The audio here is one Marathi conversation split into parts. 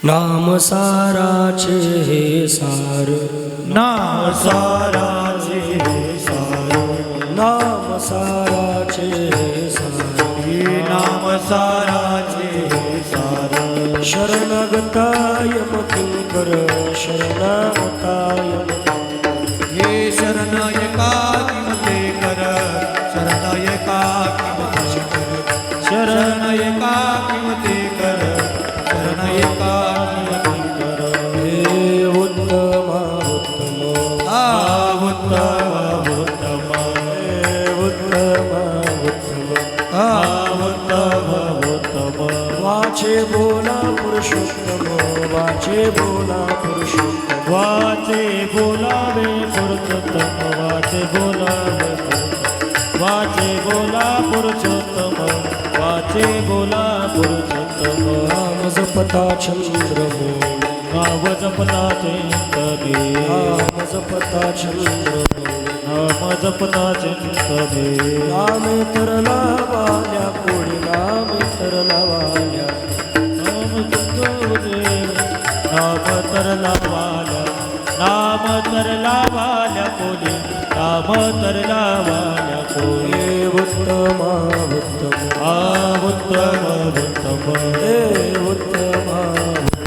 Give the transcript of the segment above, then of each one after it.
नाम साराचे हे सार, नाम साराचे हे सार, नाम साराचे हे सार, हे नाम साराचे हे सार. शरणगताय किंकर शरणागताय हे शरणयका किमते कर, शरणयका किमते कर, शरणयका किमते कर, शरणयका किमते कर. हे उत्तमा उत्तम, उत्तम उत्तम, हे उत्तमा उत्तम, उत्तम उत्तम. वाचे बोला पुरुषोत्तम, वाचे बोला पुरुषोत्तम, वाचे बोलावे पुरुषोत्तम, वाचे बोलावे पुरुषोत्तम, वाचे बोला पुरुषोत्तम, वाचे बोला पुरुषोत्तम. नाम जपता चंद्रमोळ, नाम जपता चिंतने, नाम जपता चंद्रमोळ, नाम जपता चिंतने. नामे तरला वाल्या कोळी, नामे तरला वाल्या, नाम तुझे नाम तरला वाल्या, नाम तरला वाल्या कोणी, नाम तरला वाल्या कोणी. हे उत्तमा उत्तम, उत्तम उत्तम, हे उत्तमा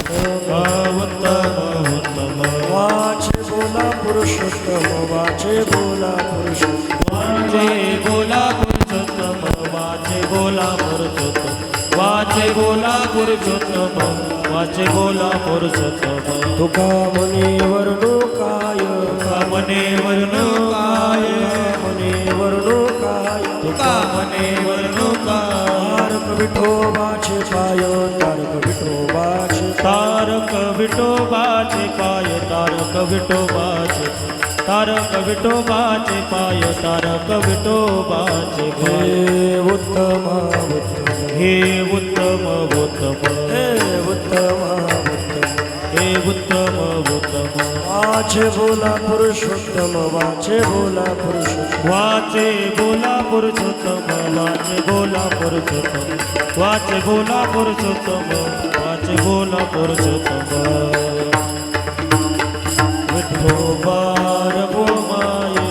उत्तम, उत्तम उत्तम. वाचे बोला पुरुषोत्तम, वाचे बोला पुरुषोत्तम, वाचे बोला पुरुषोत्तम, वाचे बोला पुरुषोत्तम, वाचे बोला पुरुषोत्तम, वाचे बोला पुरुषोत्तम. तुका मने वर्णो काय, मने वर्णो काय, मने वर्णो काय, तुका मने वर्णो काय. तारक विठोबाचे पाय, तारक विठोबाचे, तारक विठोबाचे पाय, तारक विठोबाचे, तारक विठोबाचे पाय, तारक विठोबाचे पाय. हे उत्तमा उत्तम, हे उत्तम उत्तम, हे उत्तमा उत्तम, हे उत्तम उत्तम. वाचे बोला पुरुषोत्तम, वाचे बोला पुरुषोत्तम, वाचे बोला पुरुषोत्तम, वाचे बोला पुरुषोत्तम, वाचे बोला पुरुषोत्तम, वाचे बोला पुरुषोत्तम. विठोबार माये,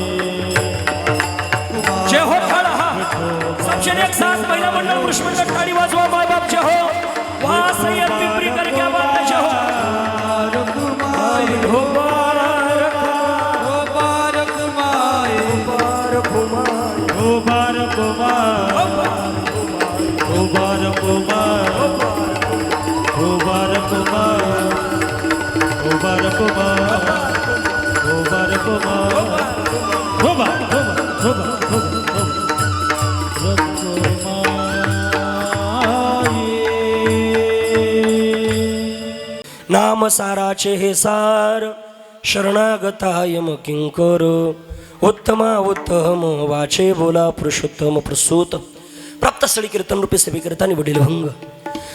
जय हो ठाणा हा सबसे एक साथ महिला मंडल पुरुष मंडळ टाळी वाजवा माय बाप जय हो. वाह सय्यद पिंपरी कर क्या बात है जय हो. हो बारक माय, बारक माय, ओ बारक माय, ओ बारक माय, ओ बारक माय, ओ बारक माय, ओ बारक माय. होबा होबा होबा नाम साराचे हे सार, शरणागताय किंकर, उत्तमा उत्तम, वाचे बोला पुरुषोत्तम प्रसूत. प्राप्त स्थळी कीर्तन रूपी सेवेकरिता निवडील भंग.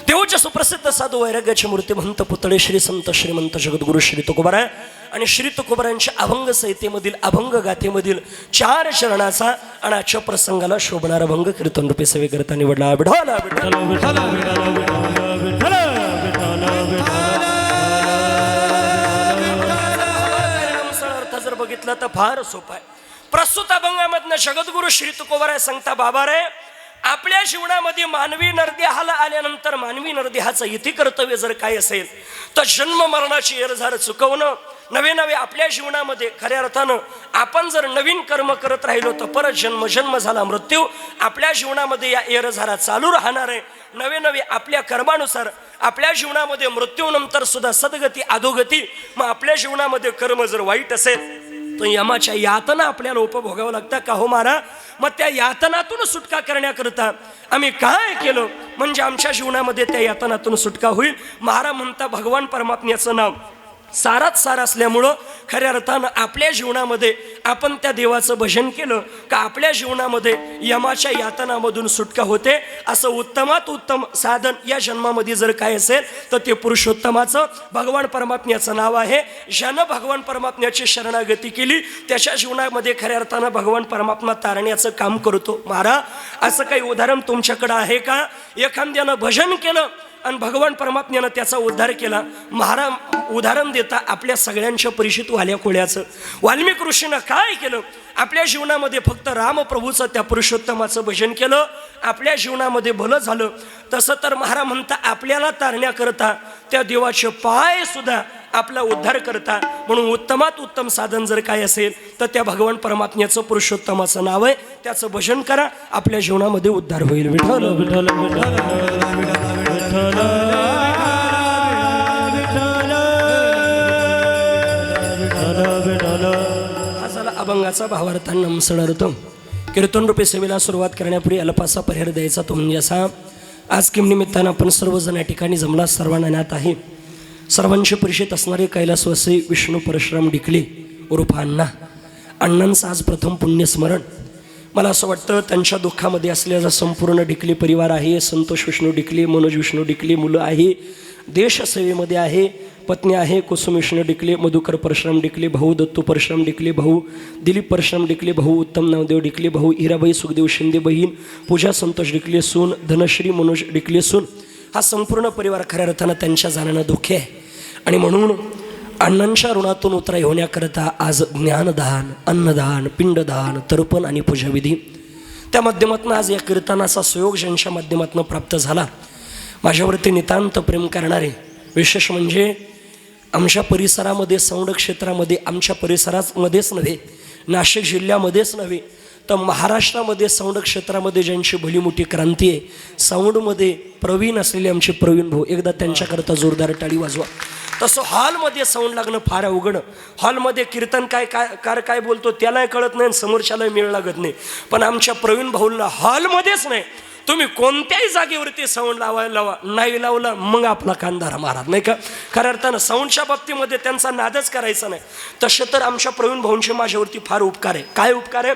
देवच्या सुप्रसिद्ध साधू वैराग्याचे मूर्ती महंत पुतळे श्री संत श्रीमंत जगद्गुरु श्री तुकोबाराय आणि श्री तुकोबारायांच्या अभंग संहितेमधील अभंग गाथेमधील 4 चरणाचा आणि आजच्या प्रसंगाला शोभणारा भंग कीर्तन रूपी सेवेकरिता निवडला. विठ्ठल विठ्ठल विठ्ठल विठ्ठल विठ्ठल विठ्ठल. अर्थ जर बघितला तर फार सोपा आहे. प्रस्तुत अभंगामधनं जगद्गुरु श्री तुकोबाराय सांगता बाबा रे, आपल्या जीवनामध्ये मानवी नरदेहाला आल्यानंतर मानवी नरदेहाचं इति कर्तव्य जर काय असेल तर जन्म मरणाची एरझार चुकवणं. नवे नवे आपल्या जीवनामध्ये खऱ्या अर्थानं आपण जर नवीन कर्म करत राहिलो तर परत जन्म जन्म झाला मृत्यू आपल्या जीवनामध्ये या एरझारा चालू राहणार आहे. नवे नवे आपल्या कर्मानुसार आपल्या जीवनामध्ये मृत्यूनंतर सुद्धा सद्गती अधोगती. मग आपल्या जीवनामध्ये कर्म जर वाईट असेल तर यमाच्या यातना आपल्याला उपभोगावं लागतं का हो महाराज. मग त्या यातनातून सुटका करण्याकरता आम्ही काय केलं म्हणजे आमच्या जीवनामध्ये त्या यातनातून सुटका होईल. महाराज म्हणता भगवान परमात्म्याचं नाव सारात सार असल्यामुळं खऱ्या अर्थानं आपल्या जीवनामध्ये आपण त्या देवाचं भजन केलं का आपल्या जीवनामध्ये यमाच्या यातनामधून सुटका होते. असं उत्तमात उत्तम साधन या जन्मामध्ये जर काय असेल तर ते पुरुषोत्तमाचं भगवान परमात्म्याचं नाव आहे. ज्यानं भगवान परमात्म्याची शरणागती केली त्याच्या जीवनामध्ये खऱ्या अर्थानं भगवान परमात्मा तारण्याचं काम करतो. महाराज असं काही उदाहरण तुमच्याकडं आहे का? एखाद्यानं भजन केलं आणि भगवान परमात्म्यानं त्याचा उद्धार केला. उदाहरण देता आपल्या सगळ्यांच्या परिचित वाल्या कोळ्याचं. वाल्मिक ऋषीनं काय केलं? आपल्या जीवनामध्ये फक्त रामप्रभूचं त्या पुरुषोत्तमाचं भजन केलं, आपल्या जीवनामध्ये भलं झालं. तसं तर महाराज म्हणता आपल्याला तारण्याकरता त्या देवाचे पाय सुद्धा आपला उद्धार करता. म्हणून उत्तमात उत्तम साधन जर काय असेल तर त्या भगवान परमात्म्याचं पुरुषोत्तमाचं नाव आहे, त्याचं भजन करा, आपल्या जीवनामध्ये उद्धार होईल. विठ्ठल विठ्ठल विठ्ठल हा झाला अभंगाचा भावार्थांना नमस्कार. कीर्तन रूपी सेवेला सुरुवात करण्यापूर्वी अल्पासा परिहार द्यायचा तो म्हणजे असा. आज किम निमित्तानं आपण सर्वजण या ठिकाणी जमला, सर्वांना ज्ञात आहे. सर्वांशी परिचित असणारे कैलासवासी विष्णू परशुराम डिकले उर्फ अण्णा. अण्णांचं आज प्रथम पुण्यस्मरण. मला असं वाटतं त्यांच्या दुःखामध्ये असलेला संपूर्ण डिकले परिवार आहे. संतोष विष्णू डिकले, मनोज विष्णू डिकले मुलं आहे, देशसेवेमध्ये आहे, पत्नी आहे कुसुम विष्णू डिकले, मधुकर परशुराम डिकले भाऊ, दत्तू परशुराम डिकले भाऊ, दिलीप परशुराम डिकले भाऊ, उत्तम नामदेव डिकले भाऊ, हिराबाई सुखदेव शिंदे बहीण, पूजा संतोष डिकले सून, धनश्री मनोज डिकले सून. हा संपूर्ण परिवार खऱ्या अर्थानं त्यांच्या जाण्यानं दुःखी आहे. आणि म्हणून अण्णांच्या ऋणातून उतराई होण्याकरता आज ज्ञानदान, अन्नदान, पिंडदान, तर्पण आणि पूजाविधी त्या माध्यमातून आज या कीर्तनाचा सुयोग ज्यांच्या माध्यमातून प्राप्त झाला. माझ्यावरती नितांत प्रेम करणारे, विशेष म्हणजे आमच्या परिसरामध्ये, सौंड क्षेत्रामध्ये, आमच्या परिसरामध्येच नव्हे, नाशिक जिल्ह्यामध्येच नव्हे तर महाराष्ट्रामध्ये सौंड क्षेत्रामध्ये ज्यांची भली मोठी क्रांती आहे, सौंडमध्ये प्रवीण असलेले आमचे प्रवीण भाऊ, एकदा त्यांच्याकरता जोरदार टाळी वाजवा. तसं हॉलमध्ये साऊंड लागणं फार अवघड. हॉलमध्ये कीर्तन काय बोलतो त्यालाही कळत नाही, समोरच्यालाही मेळ लागत नाही. पण आमच्या प्रवीण भाऊला हॉलमध्येच नाही, तुम्ही कोणत्याही जागेवरती साऊंड लावा, नाही लावला मग आपला कांदारा महाराज, नाही का? खऱ्या अर्थानं साऊंडच्या बाबतीमध्ये त्यांचा नादच करायचा नाही. तसे तर आमच्या प्रवीण भाऊंचे माझ्यावरती फार उपकार आहे. काय उपकार आहे?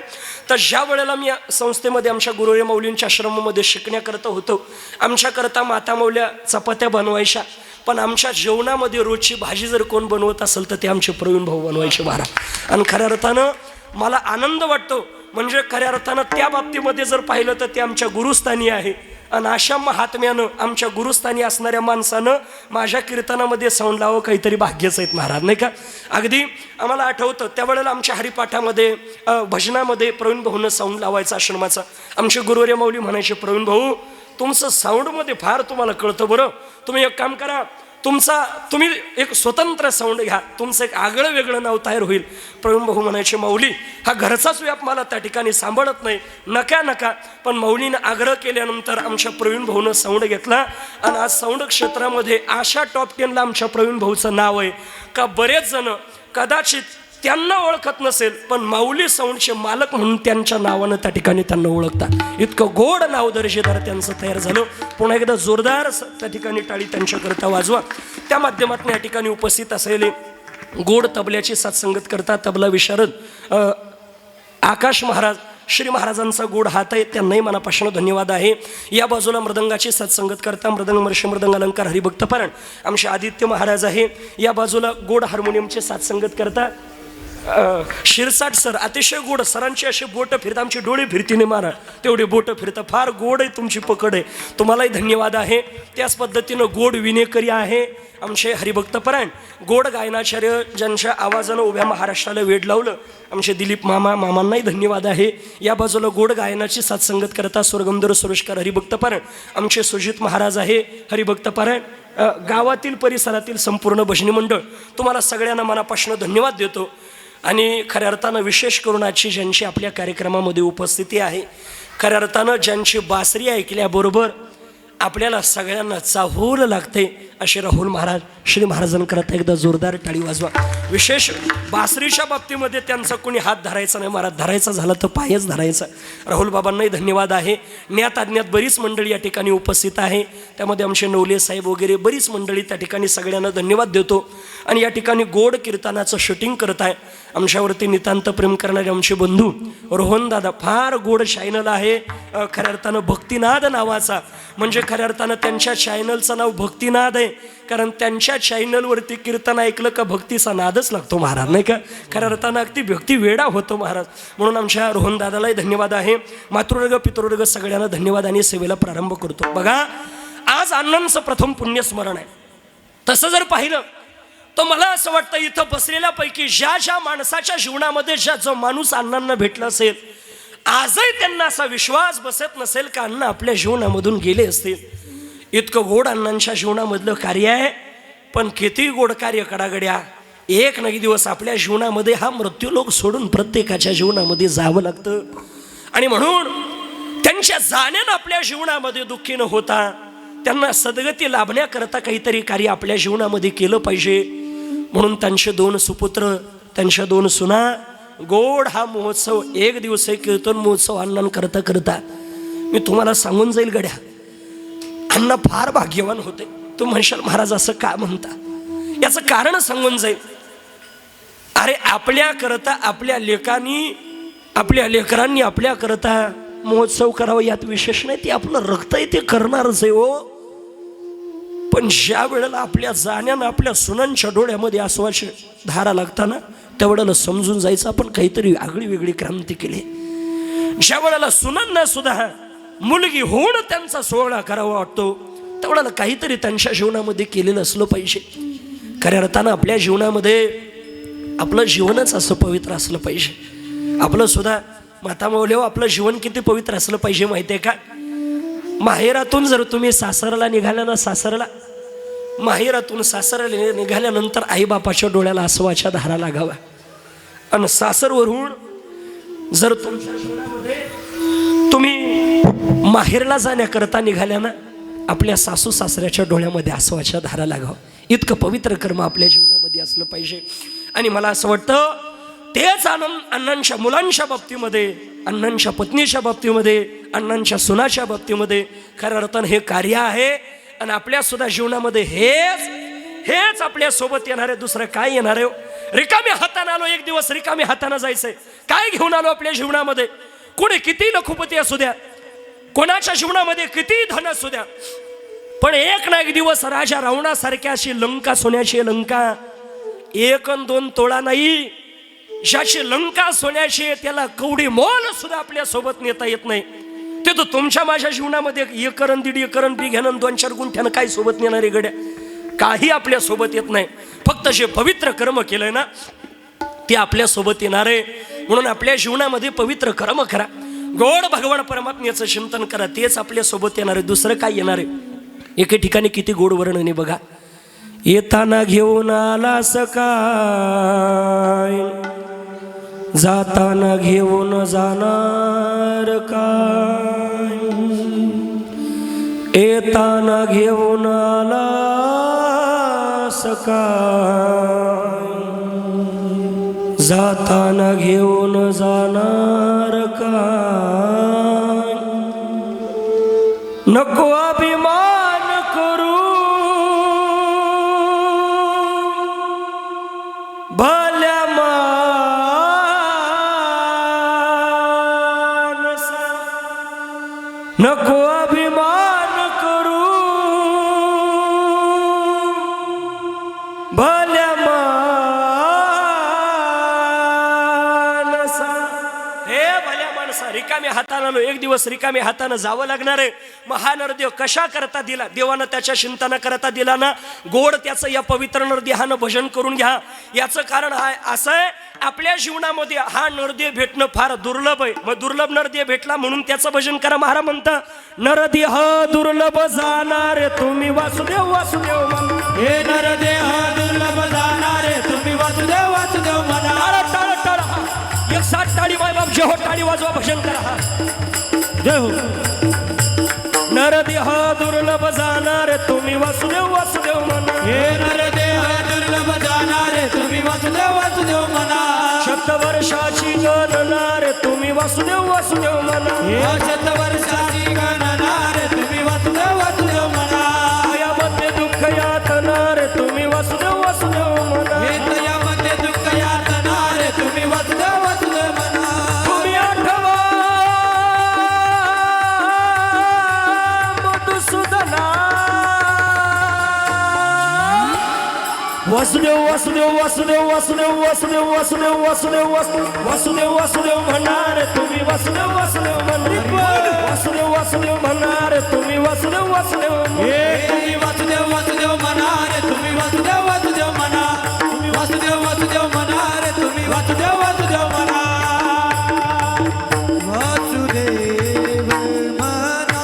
तर ज्या वेळेला मी संस्थेमध्ये आमच्या गुरुरे माऊलींच्या आश्रमामध्ये शिकण्याकरता होतो, आमच्याकरता माता माऊल्या चपात्या बनवायच्या, पण आमच्या जेवणामध्ये रोजची भाजी जर कोण बनवत असेल तर ते आमचे प्रवीण भाऊ बनवायचे महाराज. आणि खऱ्या अर्थानं मला आनंद वाटतो. म्हणजे खऱ्या अर्थानं त्या बाबतीमध्ये जर पाहिलं तर ते आमच्या गुरुस्थानी आहे. आणि अशा महात्म्यानं आमच्या गुरुस्थानी असणाऱ्या माणसानं माझ्या कीर्तनामध्ये साऊंड लावं काहीतरी भाग्यच आहेत महाराज, नाही का? अगदी आम्हाला आठवतं त्यावेळेला आमच्या हरिपाठामध्ये भजनामध्ये प्रवीण भाऊनं साऊंड लावायचा आश्रमाचा. आमचे गुरुरे माऊली म्हणायचे, प्रवीण भाऊ तुमचं साऊंडमध्ये फार तुम्हाला कळतं बरं, तुम्ही एक काम करा, तुम्ही एक स्वतंत्र साऊंड घ्या, तुमचं एक आगळं वेगळं नाव तयार होईल. प्रवीण भाऊ म्हणायचे, माऊली हा घरचाच व्याप मला त्या ठिकाणी सांभाळत नाही, नका. पण माऊलीनं आग्रह केल्यानंतर आमच्या प्रवीण भाऊनं साऊंड घेतला. आणि आज साऊंड क्षेत्रामध्ये अशा टॉप 10ला आमच्या प्रवीण भाऊचं नाव आहे का बरेच जण कदाचित त्यांना ओळखत नसेल, पण माऊली साऊंडचे मालक म्हणून त्यांच्या नावानं त्या ठिकाणी त्यांना ओळखतात. इतकं गोड नाव दर्जेदार त्यांचं तयार झालं. पुन्हा एकदा जोरदार त्या ठिकाणी टाळी त्यांच्याकरता वाजवा. त्या माध्यमातून या ठिकाणी उपस्थित असलेले गोड तबल्याची सत्संगत करता तबला विशारद आकाश महाराज, श्री महाराजांचा गोड हात आहे, त्यांनाही मनापासून धन्यवाद आहे. या बाजूला मृदंगाची सत्संगत करता मृदंग वर्ष मृदंग अलंकार हरिभक्त पारण आमचे आदित्य महाराज आहे. या बाजूला गोड हार्मोनियमचे सत्संगत करता शिरसाट सर, अतिशय गोड, सरांची अशी बोटं फिरतात, आमची डोळे फिरतीने मारा तेवढे बोटं फिरतं, फार गोड आहे तुमची पकड आहे, तुम्हालाही धन्यवाद आहे. त्याच पद्धतीनं गोड विनेकरी आहे आमचे हरिभक्त परायण, गोड गायनाचार्य ज्यांच्या आवाजानं उभ्या महाराष्ट्राला वेड लावलं आमचे दिलीप मामांनाही धन्यवाद आहे. या बाजूला गोड गायनाची सत्संगत करता स्वर्गंधर सुरेशकर हरिभक्त परायण आमचे सुजित महाराज आहे हरिभक्त परायण. गावातील परिसरातील संपूर्ण भजनी मंडळ तुम्हाला सगळ्यांना मनापासून धन्यवाद देतो. आणि खऱ्या अर्थानं विशेष करून आजची ज्यांची आपल्या कार्यक्रमामध्ये उपस्थिती आहे, खऱ्या अर्थानं ज्यांची बासरी ऐकल्याबरोबर आपल्याला सगळ्यांना चाहूल लागते असे राहुल महाराज, श्री महाराजांकरता एकदा जोरदार टाळी वाजवा. विशेष बासरीच्या बाबतीमध्ये त्यांचा कोणी हात धरायचा नाही महाराज, धरायचा झाला तर पायच धरायचा. राहुल बाबांनाही धन्यवाद आहे. ज्ञात अज्ञात बरीच मंडळी या ठिकाणी उपस्थित आहे, त्यामध्ये आमचे नवले साहेब वगैरे बरीच मंडळी त्या ठिकाणी सगळ्यांना धन्यवाद देतो. आणि या ठिकाणी गोड कीर्तनाचं शूटिंग करत आहे आमच्यावरती नितांत प्रेम करणारे आमचे बंधू रोहन दादा, फार गोड चॅनल आहे खऱ्या अर्थानं भक्तिनाद नावाचा. म्हणजे खऱ्या अर्थानं त्यांच्या चॅनलचं नाव भक्तिनाद आहे, कारण त्यांच्या चॅनलवरती कीर्तन ऐकलं का भक्तीचा नादच लागतो महाराज, नाही का? खऱ्या अर्थानं अगदी भक्ती वेडा होतो महाराज. म्हणून आमच्या रोहन दादालाही धन्यवाद आहे. मातृवर्ग पितृवर्ग सगळ्यांना धन्यवाद आणि सेवेला प्रारंभ करतो. बघा आज अण्णांचं प्रथम पुण्यस्मरण आहे. तसं जर पाहिलं तर मला असं वाटतं इथं बसलेल्यापैकी ज्या ज्या माणसाच्या जीवनामध्ये जो माणूस अण्णांना भेटला असेल, आजही त्यांना असा विश्वास बसत नसेल का अण्णा आपल्या जीवनामधून गेले असतील. इतकं गोड अण्णांच्या जीवनामधलं कार्य आहे. पण किती गोड कार्य कडागड्या, एक ना एक दिवस आपल्या जीवनामध्ये हा मृत्यूलोक सोडून प्रत्येकाच्या जीवनामध्ये जावं लागतं. आणि म्हणून त्यांच्या जाण्यानं आपल्या जीवनामध्ये दुःखी न होता त्यांना सद्गती लाभण्याकरता काहीतरी कार्य आपल्या जीवनामध्ये केलं पाहिजे. म्हणून त्यांचे 2 सुपुत्र, त्यांच्या 2 सुना, गोड हा महोत्सव, एक दिवस कीर्तन महोत्सव अण्णांकरता करता. मी तुम्हाला सांगून जाईल गड्या, अण्णा फार भाग्यवान होते. तू म्हणशाल महाराज असं का म्हणता, याचं कारण सांगून जाईल. अरे आपल्याकरता आपल्या लेकरांनी आपल्याकरता महोत्सव करावा यात विशेष नाही. ते आपलं रक्त आहे, ते करणारच आहे हो. पण ज्या वेळेला आपल्या जाण्यानं आपल्या सुनांच्या डोळ्यामध्ये आसवाची धारा लागताना त्यावेळेला समजून जायचं आपण काहीतरी आगळी वेगळी क्रांती केली. ज्या वेळेला सुनांना सुद्धा मुलगी होऊन त्यांचा सोहळा करावा वाटतो त्यावेळेला काहीतरी त्यांच्या जीवनामध्ये केलेलं असलं पाहिजे. खऱ्या अर्थानं आपल्या जीवनामध्ये आपलं जीवनच असं पवित्र असलं पाहिजे. आपलं सुद्धा माता माऊलीवर आपलं जीवन किती पवित्र असलं पाहिजे माहिती आहे का. माहेरातून जर तुम्ही सासरला निघाल्या ना, माहेरातून सासरला निघाल्यानंतर आईबापाच्या डोळ्याला आसवाच्या धारा लागावा. आणि सासरवरून जर तुमच्या जीवनामध्ये तुम्ही माहेरला जाण्याकरता निघाल्या ना, आपल्या सासू सासऱ्याच्या डोळ्यामध्ये आसवाच्या धारा लागावं. इतकं पवित्र कर्म आपल्या जीवनामध्ये असलं पाहिजे. आणि मला असं वाटतं तेच अण्णांच्या मुलांच्या बाबतीमध्ये, अण्णांच्या पत्नीच्या बाबतीमध्ये, अण्णांच्या सुनाच्या बाबतीमध्ये खऱ्या अर्थानं हे कार्य आहे. आणि आपल्या सुद्धा जीवनामध्ये हेच आपल्या सोबत येणार आहे. दुसरं काय येणार आहे. रिकाम्या हाताने आलो, एक दिवस रिकाम्या हाताने जायचंय. काय घेऊन आलो आपल्या जीवनामध्ये. कोणी किती लखोपती असू द्या, कोणाच्या जीवनामध्ये किती धन असू द्या, पण एक ना एक दिवस राजा रावणासारख्या अशी लंका, सोन्याची लंका, 1 अन 2 तोळा नाही, ज्याची लंका सोन्याची त्याला कवडी मोल सुद्धा आपल्या सोबत नेता येत नाही. ते तर तुमच्या माझ्या जीवनामध्ये 1 अन 1.5 एकर बी घेणं 2-4 गुंठ्यानं काय सोबत नेणारे गड्या, काही आपल्या सोबत येत नाही. फक्त जे पवित्र कर्म केलंय ना ते आपल्या सोबत येणार आहे. म्हणून आपल्या जीवनामध्ये पवित्र कर्म करा, गोड भगवान परमात्म्याचं चिंतन करा, तेच आपल्या सोबत येणार आहे. दुसरं काय येणार आहे. एके ठिकाणी किती गोड वर्णन आहे बघा. येताना घेऊन आला सकाळ, जाताना घेऊन जाणार काय. येताना घेऊन आला सकाळ, जाताना घेऊन जाणार काय. नको अभिमान करू, भल्या माणसा नको अभिमान करू, भल्या माणसा. हे भल्या माणसा, रिकाम्या हातानं आलो, एक दिवस रिकाम्या हातानं जावं लागणार आहे. महानरदेव कशा करता दिला, देवानं त्याच्या चिंतना करता दिला ना. गोड त्याचं या पवित्र नरदेहानं भजन करून घ्या. याचं कारण असं आहे, आपल्या जीवनामध्ये हा नरदेव भेटणं फार दुर्लभ आहे. मग दुर्लभ नरदेव भेटला म्हणून त्याचं भजन करा. महाराज म्हणता नरदेह दुर्लभ जाणारे तुम्ही वासुदेव वासुदेव म्हणा. हे नरदेह दुर्लभ जाणारे तुम्ही वासुदेव वासुदेव म्हणा. टाळ टाळ, 160 टाळी बायबाप जे हो, टाळी वाजवा, भजन करा. जय हो. नरदेह दुर्लभ जाणारे तुम्ही वासुदेव वासुदेव म्हणा. हे नरदेह दुर्लभ जाणारे तुम्ही वासुदेव वासुदेव म्हणा. शतवर्षाची गणनारे तुम्ही वासुदेव वासुदेव म्हणा. हे शतवर्षाची गणनारे तुम्ही वासुदेव वासुदेव म्हणा. यामध्ये दुःख यातनारे तुम्ही वासुदेव वासुदेव म्हणा. हे तयामध्ये दुःख यातनारे तुम्ही वासुदेव वासुदेव म्हणा. तुम्ही आठवा मधुसूदना, वासुदेव वासुदेव वासुदेव वासुदेव वासुदेव वासुदेव वासुदेव वासुदेव वासुदेव म्हणणार तुम्ही वासुदेव वासुदेव म्हणणार वासुदेव वासुदेव म्हणणार तुम्ही वासुदेव वासुदेव तुम्ही वासुदेव वासुदेव म्हणणार तुम्ही वासुदेव वासुदेव म्हणा तुम्ही वासुदेव वासुदेव म्हणणार तुम्ही वासुदेव वासुदेव म्हणा वासुदेव म्हणा.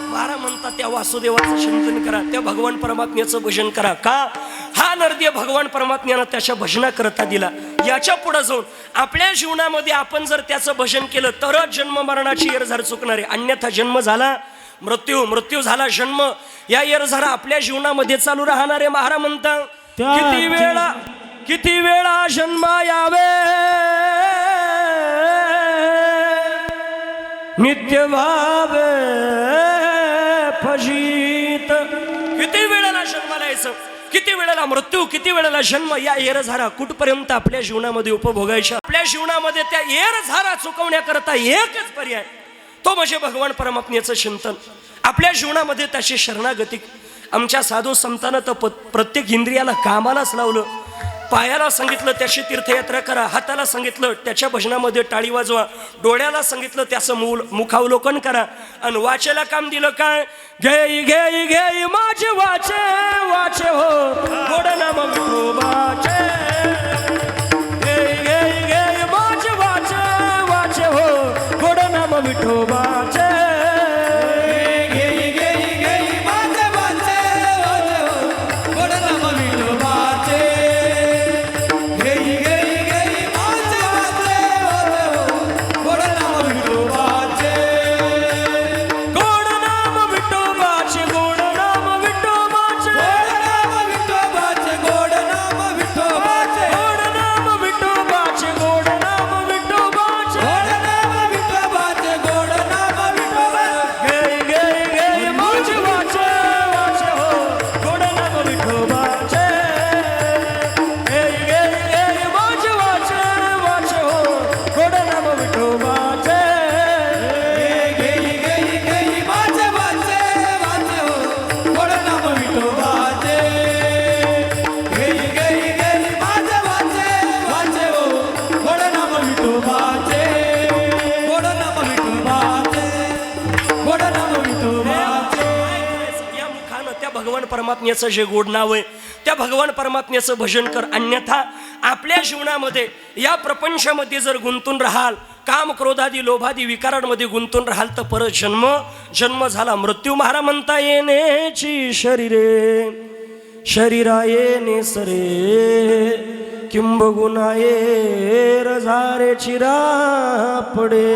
महाराज म्हणतात त्या वासुदेवाचं चिंतन करा, त्या भगवान परमात्म्याचं भजन करा. का हा नरदेह भगवान परमात्म्यानं त्याच्या भजनाकरता दिला. याच्या पुढे जाऊन आपल्या जीवनामध्ये आपण जर त्याचं भजन केलं तरच जन्म मरणाची येरझार चुकणार आहे. अन्यथा जन्म झाला मृत्यू, मृत्यू झाला जन्म, या येरझारा आपल्या जीवनामध्ये चालू राहणार आहे. महाराज म्हणतात किती वेळा जन्म यावे नित्य भावे फजित. किती वेळेला जन्माला यायचं, किती वेळेला मृत्यू, किती वेळेला जन्म, या येरझारा कुठपर्यंत आपल्या जीवनामध्ये उपभोगायच्या. आपल्या जीवनामध्ये त्या येरझारा चुकवण्याकरता एकच पर्याय, तो म्हणजे भगवान परमात्म्याचं चिंतन. आपल्या जीवनामध्ये त्याची शरणागती. आमच्या साधू संतांना तर प्रत्येक इंद्रियाला कामालाच लावलं. पायाला सांगितलं त्याची तीर्थयात्रा करा, हाताला सांगितलं त्याच्या भजनामध्ये टाळी वाजवा, डोळ्याला सांगितलं त्याचं मुखावलोकन करा, आणि वाचेला काम दिलं काय, घेई घेई घेई माझे वाचे वाचे हो गोड नाम विठोबाचे. घेई घेई घेई माझे वाचे वाचे हो गोड नाम विठोबाचे. परमात्म्याचं जे गोड नाव आहे त्या भगवान परमात्म्याचं भजन कर. अन्यथा आपल्या जीवनामध्ये या प्रपंचामध्ये जर गुंतून राहाल, काम क्रोधादी लोभादी विकारांमध्ये गुंतून राहाल तर परत जन्म झाला मृत्यू. महाराज म्हणता येण्याची शरीरे शरीरा येणे सरे किंबगुना येरझारे चिरापडे.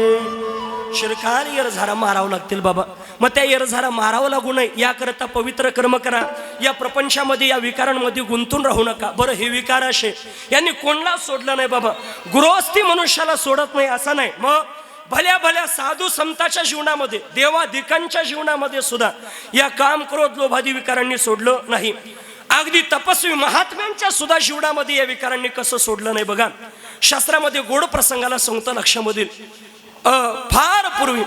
शिरकाल येरझारा मारावं लागतील बाबा. मग त्या येरझारा मारावं लागू नये याकरता पवित्र कर्म करा. या प्रपंचामध्ये या विकारांमध्ये गुंतून राहू नका. बरं हे विकार असे यांनी कोणला सोडलं नाही बाबा. गृहस्थी मनुष्याला सोडत नाही असं नाही. मग भल्या भल्या साधू संतांच्या जीवनामध्ये, देवाधिकांच्या जीवनामध्ये सुद्धा या काम क्रोध लोभादी विकारांनी सोडलं नाही. अगदी तपस्वी महात्म्यांच्या सुद्धा जीवनामध्ये या विकारांनी कसं सोडलं नाही बघा. शास्त्रामध्ये गोड प्रसंगाला सांगतं लक्षामध्ये. फार पूर्वी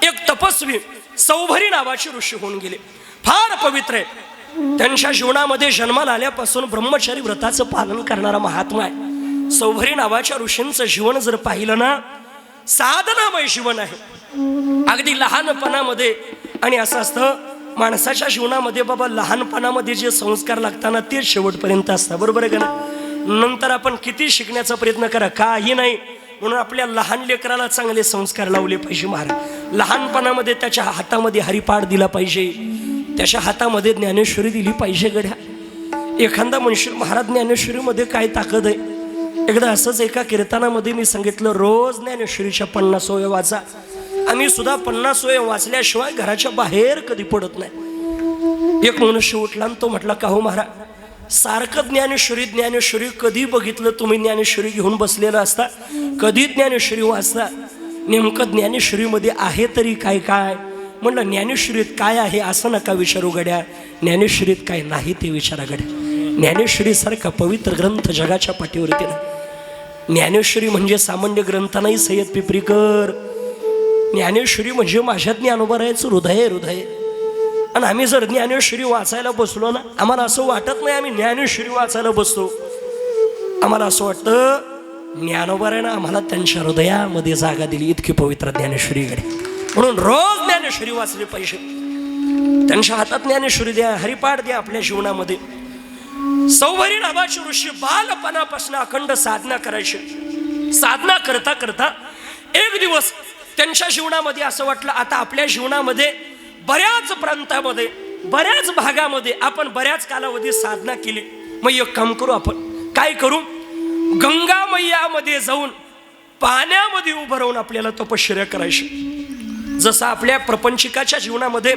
एक तपस्वी सौभरी नावाचे ऋषी होऊन गेले. फार पवित्र आहे. त्यांच्या जीवनामध्ये जन्माला आल्यापासून ब्रह्मचारी व्रताचं पालन करणारा महात्मा आहे. सौभरी नावाच्या ऋषींचं जीवन जर पाहिलं ना, साधनामय जीवन आहे. अगदी लहानपणामध्ये, आणि असं असतं माणसाच्या जीवनामध्ये बाबा, लहानपणामध्ये जे संस्कार लागताना ते शेवटपर्यंत असतात. बरोबर आहे का ना. नंतर आपण किती शिकण्याचा प्रयत्न करा, काही नाही. म्हणून आपल्या लहान लेकराला चांगले संस्कार लावले पाहिजे. महाराज लहानपणामध्ये त्याच्या हातामध्ये हरिपाठ दिला पाहिजे, त्याच्या हातामध्ये ज्ञानेश्वरी दिली पाहिजे. गड्या एखादा म्हणशील महाराज ज्ञानेश्वरीमध्ये काय ताकद आहे. एकदा असंच एका कीर्तनामध्ये मी सांगितलं, रोज ज्ञानेश्वरीच्या 50 ओव्या वाचा. आम्ही सुद्धा 50 ओव्या वाचल्याशिवाय घराच्या बाहेर कधी पडत नाही. एक मनुष्य उठला आणि तो म्हटला, का हो महाराज सारखं ज्ञानेश्वरी कधी बघितलं तुम्ही ज्ञानेश्वरी घेऊन बसलेला असता, कधी ज्ञानेश्वरी वाचता, नेमकं ज्ञानेश्वरीमध्ये आहे तरी काय काय. म्हणलं ज्ञानेश्वरीत काय आहे असं नका विचारू गड्या, ज्ञानेश्वरीत काय नाही ते विचारा गड्या. ज्ञानेश्वरीसारखा पवित्र ग्रंथ जगाच्या पाठीवरती ना. ज्ञानेश्वरी म्हणजे सामान्य ग्रंथ नाही सय्यद पिपरीकर. ज्ञानेश्वरी म्हणजे माझ्या ज्ञानोबा राहायचं हृदय. आणि आम्ही जर ज्ञानेश्वरी वाचायला बसलो ना, आम्हाला असं वाटत नाही आम्ही ज्ञानेश्वरी वाचायला बसतो. आम्हाला असं वाटतं ज्ञानोबारायनं आम्हाला त्यांच्या हृदयामध्ये जागा दिली, इतकी पवित्र ज्ञानेश्वरी घडी. म्हणून रोज ज्ञानेश्वरी वाचली पाहिजे. त्यांच्या हातात ज्ञानेश्वरी द्या, हरिपाठ द्या आपल्या जीवनामध्ये. सौभरी नावाचे ऋषी बालपणापासून अखंड साधना करायचे. साधना करता करता एक दिवस त्यांच्या जीवनामध्ये असं वाटलं, आता आपल्या जीवनामध्ये बऱ्याच प्रांतामध्ये, बऱ्याच भागामध्ये आपण बऱ्याच कालावधी साधना केली. मग एक काम करू, आपण काय करू, गंगा मैयामध्ये जाऊन पाण्यामध्ये उभं राहून आपल्याला तपश्चर्या करायची. जसं आपल्या प्रपंचिकाच्या जीवनामध्ये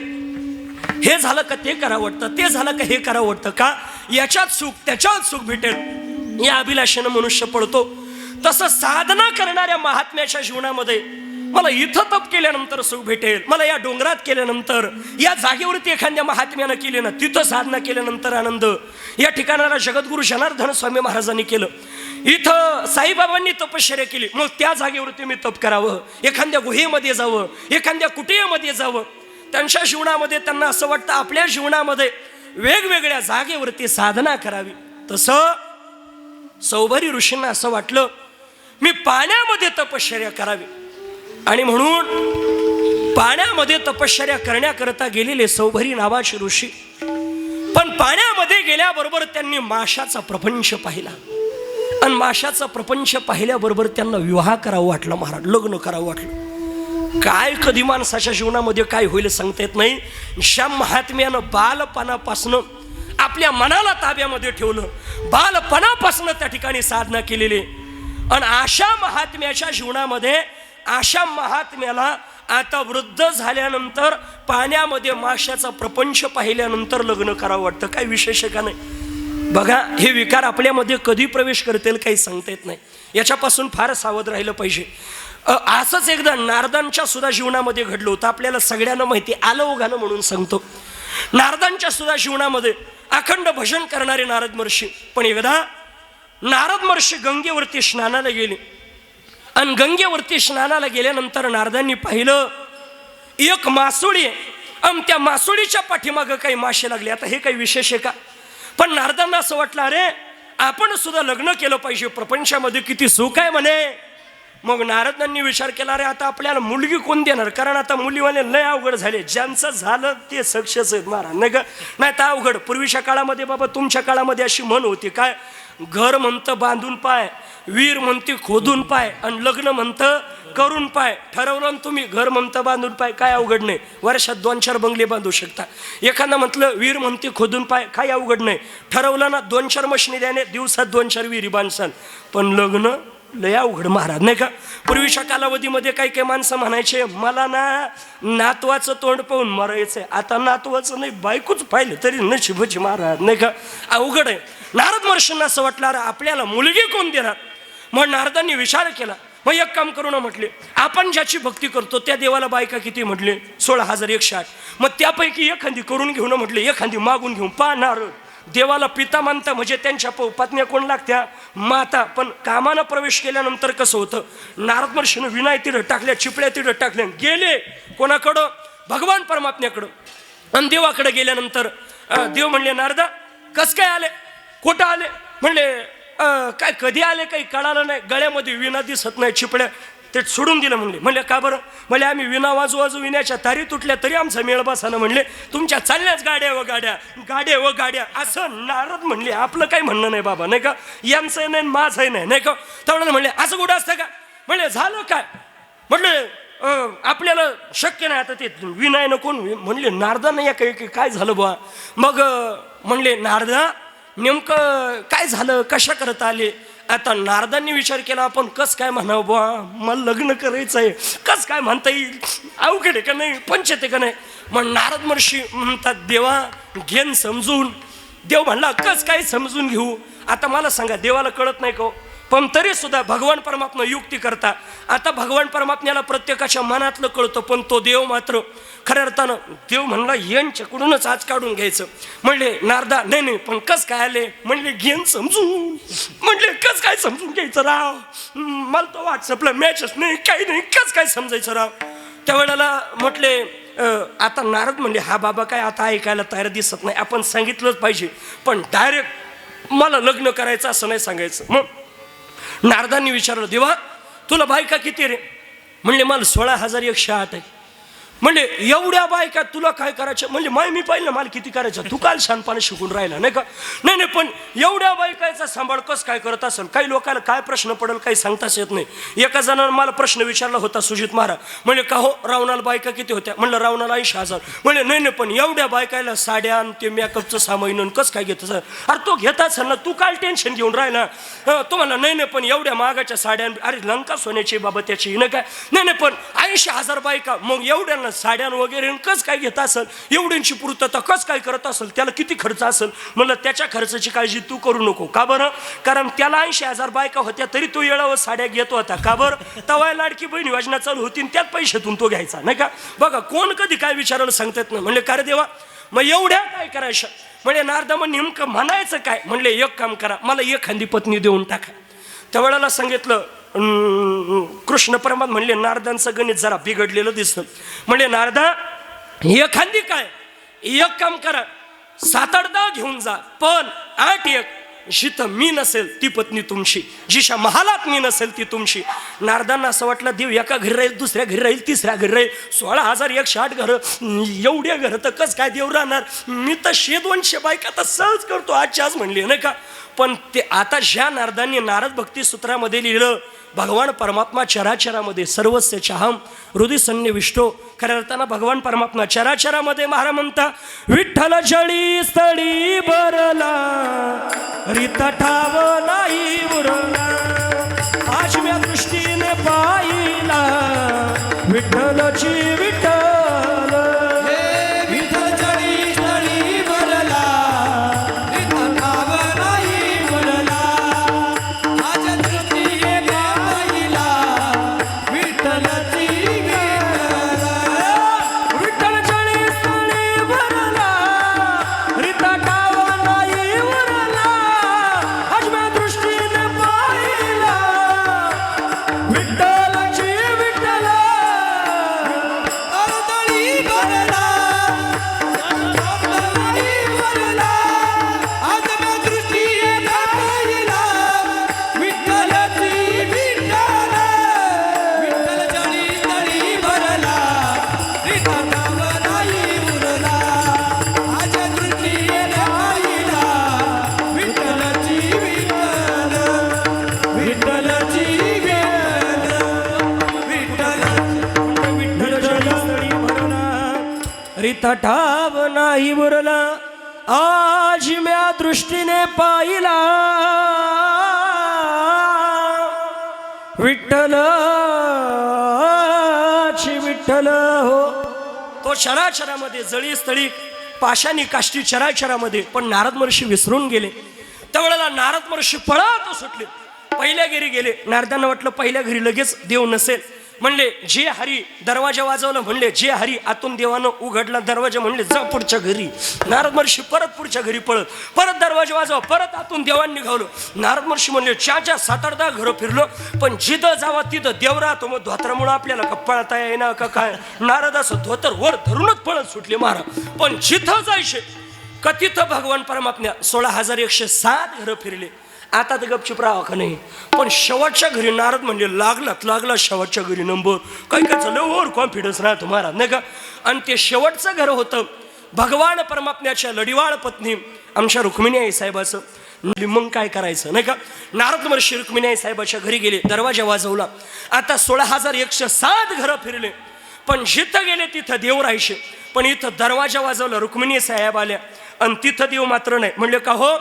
हे झालं का ते करावं वाटतं, ते झालं का हे करावं वाटतं, का याच्यात सुख त्याच्यात सुख भेटेल या अभिलाषेनं मनुष्य पडतो. तसं साधना करणाऱ्या महात्म्याच्या जीवनामध्ये मला इथं तप केल्यानंतर सुख भेटेल, मला या डोंगरात केल्यानंतर, या जागेवरती एखाद्या महात्म्यानं केले ना तिथं साधना केल्यानंतर आनंद. या ठिकाणाला जगद्गुरु जनार्दन स्वामी महाराजांनी केलं, इथं साईबाबांनी तपश्चर्या केली, मग त्या जागेवरती मी तप करावं, एखाद्या गुहेमध्ये जावं, एखाद्या कुटियामध्ये जावं. त्यांच्या जीवनामध्ये त्यांना असं वाटतं आपल्या जीवनामध्ये वेगवेगळ्या जागेवरती साधना करावी. तसं सौभरी ऋषींना असं वाटलं मी पाण्यामध्ये तपश्चर्या करावी. आणि म्हणून पाण्यामध्ये तपश्चर्या करण्याकरता गेलेले सौभरी नावाचे ऋषी, पण पाण्यामध्ये गेल्याबरोबर त्यांनी माशाचा प्रपंच पाहिला. आणि माशाचा प्रपंच पाहिल्याबरोबर त्यांना विवाह करावं वाटलं, महाराज लग्न करावं वाटलं. काय कधी माणसाच्या जीवनामध्ये काय होईल सांगता येत नाही. श्याम महात्म्यानं बालपणापासून आपल्या मनाला ताब्यामध्ये ठेवलं, बालपणापासून त्या ठिकाणी साधना केलेली. आणि अशा महात्म्याच्या जीवनामध्ये, अशा महात्म्याला आता वृद्ध झाल्यानंतर पाण्यामध्ये माशाचा प्रपंच पाहिल्यानंतर लग्न करावं वाटतं. काय विशेष का नाही. बघा, हे विकार आपल्यामध्ये कधी प्रवेश करतील काही सांगता येत नाही. याच्यापासून फार सावध राहिलं पाहिजे. असंच एकदा नारदांच्या सुद्धा जीवनामध्ये घडलं होतं, आपल्याला सगळ्यांना माहिती, आलं ओघानं म्हणून सांगतो. नारदांच्या सुद्धा जीवनामध्ये अखंड भजन करणारे नारद महर्षी, पण एकदा नारद महर्षी गंगेवरती स्नानाला गेले. आणि गंगेवरती स्नानाला गेल्यानंतर नारदांनी पाहिलं एक मासोळी आहे, आणि त्या मासोळीच्या पाठीमागं काही मासे लागले. आता हे काही विशेष आहे का. पण नारदांना असं वाटलं, अरे आपण सुद्धा लग्न केलं पाहिजे, प्रपंचामध्ये किती सुख आहे म्हणे. मग नारदांनी विचार केला, अरे आता आपल्याला मुलगी कोण देणार, कारण आता मुलीवाले लय अवघड झाले, ज्यांचं झालं ते सक्सेस आहेत महाराज, नाही का. नाही तर अवघड. पूर्वीच्या काळामध्ये बाबा, तुमच्या काळामध्ये अशी म्हण होती, काय, घर म्हणतं बांधून पाय, वीर म्हणते खोदून पाय, आणि लग्न म्हणतं करून पाय. ठरवलं ना तुम्ही, घर म्हणतं बांधून पाय, काय अवघड नाही, वर्षात 2-4 बंगले बांधू शकता. एखादं म्हटलं वीर म्हणते खोदून पाय, काय अवघड नाही, ठरवलं ना 2-4 मशिनी द्याने, दिवसात 2-4 विहिरी बांधसान. पण लग्न लय अवघड महाराज, नाही का. पूर्वीच्या कालावधीमध्ये काही काही माणसं म्हणायचे, मला ना नातवाचं तोंड पाहून मरायचंय. आता नातवाचं नाही, बायकोच पाहिलं तरी नशिबाची महाराज, नाही का. अवघड आहे. नारद महर्षींना असं वाटलं, अरे आपल्याला मुलगी कोण देणार. मग नारदांनी विचार केला, मग एक काम करू ना म्हटले, आपण ज्याची भक्ती करतो त्या देवाला बायका किती म्हटले, 16,108. मग त्यापैकी एखादी करून घेऊन म्हटले, एखादी मागून घेऊन. पा नारद, देवाला पिता मानता म्हणजे त्यांच्या पत्न्या कोण लागत्या, माता. पण कामानं प्रवेश केल्यानंतर कसं होतं, नारद महर्षीनं विनाय तिथं टाकल्या, चिपळ्या तिथं टाकल्या, गेले कोणाकडं, भगवान परमात्म्याकडं. आणि देवाकडे गेल्यानंतर देव म्हणले, नारदा कस काय आले, कुठं आले. म्हणले काय कधी आले काही कळालं नाही, गळ्यामध्ये विना दिसत नाही, चिपळ्या ते सोडून दिलं. म्हणले का बरं. म्हणले आम्ही विना वाजू विण्याच्या तारी तुटल्या तरी आमचा मेळ बसानं. म्हणले तुमच्या चालल्याच गाड्या व गाड्या, गाड्या व गाड्या. असं नारद म्हणले, आपलं काही म्हणणं नाही बाबा, नाही का, यांचं नाही माझंही नाही, नाही का. तर म्हणले असं कुठं असतं का. म्हणले झालं काय. म्हणले आपल्याला शक्य नाही आता ते विनाय नको. म्हणले नारदा नाही काही काय झालं बुवा. मग म्हणले नारदा नेमकं काय झालं, कशा करता आले. आता नारदांनी विचार केला, आपण कस काय म्हणावं बुवा, मला लग्न करायचं आहे, कस काय म्हणता येईल, अवघड आहे का नाही, पंचायत आहे का नाही. मग नारद महर्षी म्हणतात, देवा घेन समजून. देव म्हणला कस काय समजून घेऊ. आता मला सांगा, देवाला कळत नाही का, पण तरी सुद्धा भगवान परमात्मा युक्ती करता. आता भगवान परमात्म्याला प्रत्येकाच्या मनातलं कळतं, पण तो देव मात्र खऱ्या अर्थानं देव म्हणला यांच्याकडूनच आज काढून घ्यायचं. म्हणले नारदा नाही नाही, पण कस काय आले. म्हणले घेन समजून. म्हणले कस काय समजून घ्यायचं राव, मला तो व्हॉट्सअपला मॅचच नाही, काही नाही, कस काय समजायचं राव. त्यावेळेला म्हटले आता नारद म्हणले हा बाबा काय आता ऐकायला तयार दिसत नाही, आपण सांगितलंच पाहिजे, पण डायरेक्ट मला लग्न करायचं असं नाही सांगायचं. मग नारदांनी विचारलं, देवा तुला बायका किती रे? म्हणले मला 16,108 आहे. म्हणले एवढ्या बायका तुला काय करायचं? म्हणजे मी पाहिलं मला किती करायचं, तू काल शहाणपणा शिकून राहिला नाही का? नाही नाही, पण एवढ्या बायकाचा सांभाळ कस काय करत असेल? काही लोकांना काय प्रश्न पडेल काही सांगताच येत नाही. एका जणानं मला प्रश्न विचारला होता, सुजित महाराज, म्हणजे का हो रावणाला बायका किती होत्या? म्हणलं रावणाला 80,000. म्हणजे नाही नाही, पण एवढ्या बायकायला साड्या ते मेकअपचं सामान कसं काय घेत असेल? अरे तो घेत असेल ना, तू काय टेन्शन घेऊन राहिला? तुम्हाला नाही नाही, पण एवढ्या महागाच्या साड्या, अरे लंका सोन्याची बाबा त्याची नाही काय? नाही नाही, पण 80,000 बायका, मग एवढ्या साड्या वगैरे कस काय घेत असेल? एवढ्यांची पूर्तता कस काय करत असेल? त्याला किती खर्च असेल? म्हणलं त्याच्या खर्चाची काळजी तू करू नको. का बरं? कारण त्याला 80,000 बायका होत्या तरी तो येळावर साड्या घेत होता. का बरं? तवा लाडकी बहीण योजना चालू होती, त्यात पैशातून तो घ्यायचा नाही का? बघा कोण कधी काय विचारायला सांगतात ना. म्हणले का रे देवा मग एवढ्या काय करायचं? म्हणजे नारदा मग नेमकं म्हणायचं काय? म्हणले एक काम करा, मला एखादी पत्नी देऊन टाका. त्यावेळेला सांगितलं कृष्ण परमात्मा म्हणले नारदांचं गणित जरा बिघडलेलं दिसतं. म्हणले नारदा एखादी काय, एक काम करा 7-8 घेऊन जा, पण 8 जिथं मी नसेल ती पत्नी तुमची, जिशा महालात मी नसेल ती तुमची. नारदांना असं वाटलं देव एका घरी राहील, दुसऱ्या घरी राहील, तिसऱ्या घरी राहील, 16,108 घरं, एवढ्या घरं तर कस काय देव राहणार? मी तर 100-200 बायका तर सहज करतो आजच्या आज म्हणले नाही का? पण ते आता ज्या नारदांनी नारद भक्ती सूत्रामध्ये लिहिलं, भगवान परमात्मा चराचरामध्ये सर्वस्यचाहम हृदय सन्निविष्टो. खऱ्या अर्थानं भगवान परमात्मा चराचरामध्ये महाराज म्हणता, विठ्ठल जळी स्थळी भरला रित ठाव नाही उरला, आज म्या दृष्टीने पाहिला विठ्ठलची विठ्ठल. ठाव नाही उरला, आज म्या दृष्टीने पाहिला विठ्ठलाची विठ्ठल हो. तो चराचरामध्ये जळी स्थळी पाशानी काष्टी चराचरामध्ये, पण नारद महर्षी विसरून गेले. त्यावेळेला नारद महर्षी पळत सुटले, पहिल्या घरी गेले. नारदांना वाटलं पहिल्या घरी लगेच देव नसेल. म्हणले जे हरी, दरवाजा वाजवलं, म्हणले जे हरी, आतून देवानं उघडला दरवाजा, म्हणले जा पुढच्या घरी. नारद महर्षी परत पुढच्या घरी परत दरवाजा वाजवा, परत आतून देवांनी निघावलं. नारद महर्षी म्हणले 4-7-8 घरं फिरलो, पण जिथं जावा तिथं देव राहतो. मग धोत्रामुळे आपल्याला का पळता येईना का काय? नारद असं धोतर वर धरूनच पळत सुटले महाराज. पण जिथं जायचे का तिथं भगवान परमात्म्या 16,107 घरं फिरले. आता तर गपचूप राहा का नाही, पण शेवटच्या घरी नारद म्हणजे लागला शेवटच्या घरी नंबर. काही लय ओव्हर कॉन्फिडन्स राहतो महाराज नाही का? आणि ते शेवटचं घर होतं भगवान परमात्म्याच्या लढीवाळ पत्नी आमच्या रुक्मिणी आई साहेबाचं. मग काय करायचं नाही का? नारद महर्षी रुक्मिणी आई साहेबाच्या घरी गेले, दरवाजा वाजवला. आता 16,107 घरं फिरले, पण जिथं गेले तिथं देव राहायचे. पण इथं दरवाजा वाजवला, रुक्मिणी साहेब आल्या आणि तिथं देव मात्र नाही. म्हणले का हो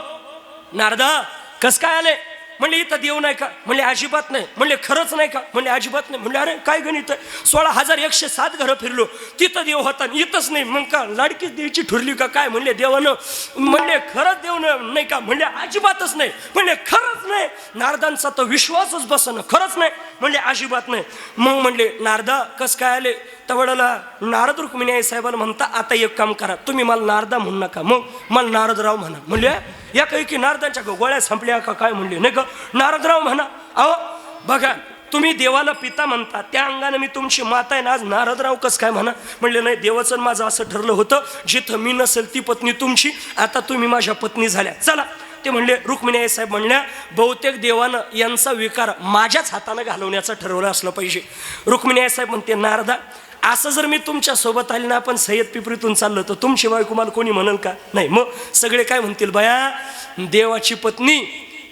नारदा कस काय आले? म्हणले इथं देव नाही का? म्हणले अजिबात नाही. म्हणले खरंच नाही का? म्हणले अजिबात नाही. म्हणले अरे काय गणित आहे, 16,107 घरं फिरलो, तिथं देव होता इथंच नाही. मग का लाडकीच देवीची ठुरली का काय? म्हणले देवानं. म्हणले खरंच देव नाही का? म्हणले अजिबातच नाही. म्हणले खरंच नाही. नारदांचा तर विश्वासच बसणं, खरंच नाही. म्हणले अजिबात नाही. मग म्हणले नारदा कस काय आले? त्यावेळेला नारद रुक्मिणी आई साहेबांना म्हणता, आता एक काम करा, तुम्ही मला नारदा म्हणू नका, मग मला नारदराव म्हणा. म्हणले या काही की नारदांच्या गोळ्या संपल्या का काय? म्हणले नाही का नारदराव म्हणा. अहो बघा तुम्ही देवाला पिता म्हणता, त्या अंगाने मी तुमची माता आहे ना, आज नारदराव कसं काय म्हणा? म्हणले नाही, देवाचं माझं असं ठरलं होतं, जिथं मी नसेल ती पत्नी तुमची, आता तुम्ही माझ्या पत्नी झाल्या, चला. ते म्हणले, रुक्मिणी साहेब म्हणल्या, बहुतेक देवानं यांचा विकार माझ्याच हाताने घालवण्याचं ठरवलं असलं पाहिजे. रुक्मिणी साहेब म्हणते, नारदा, असं जर मी तुमच्या सोबत आले ना, आपण सय्यद पिपरीतून चाललो तर तुमची बायको मला कोणी म्हणेल का? नाही. मग सगळे काय म्हणतील, बया देवाची पत्नी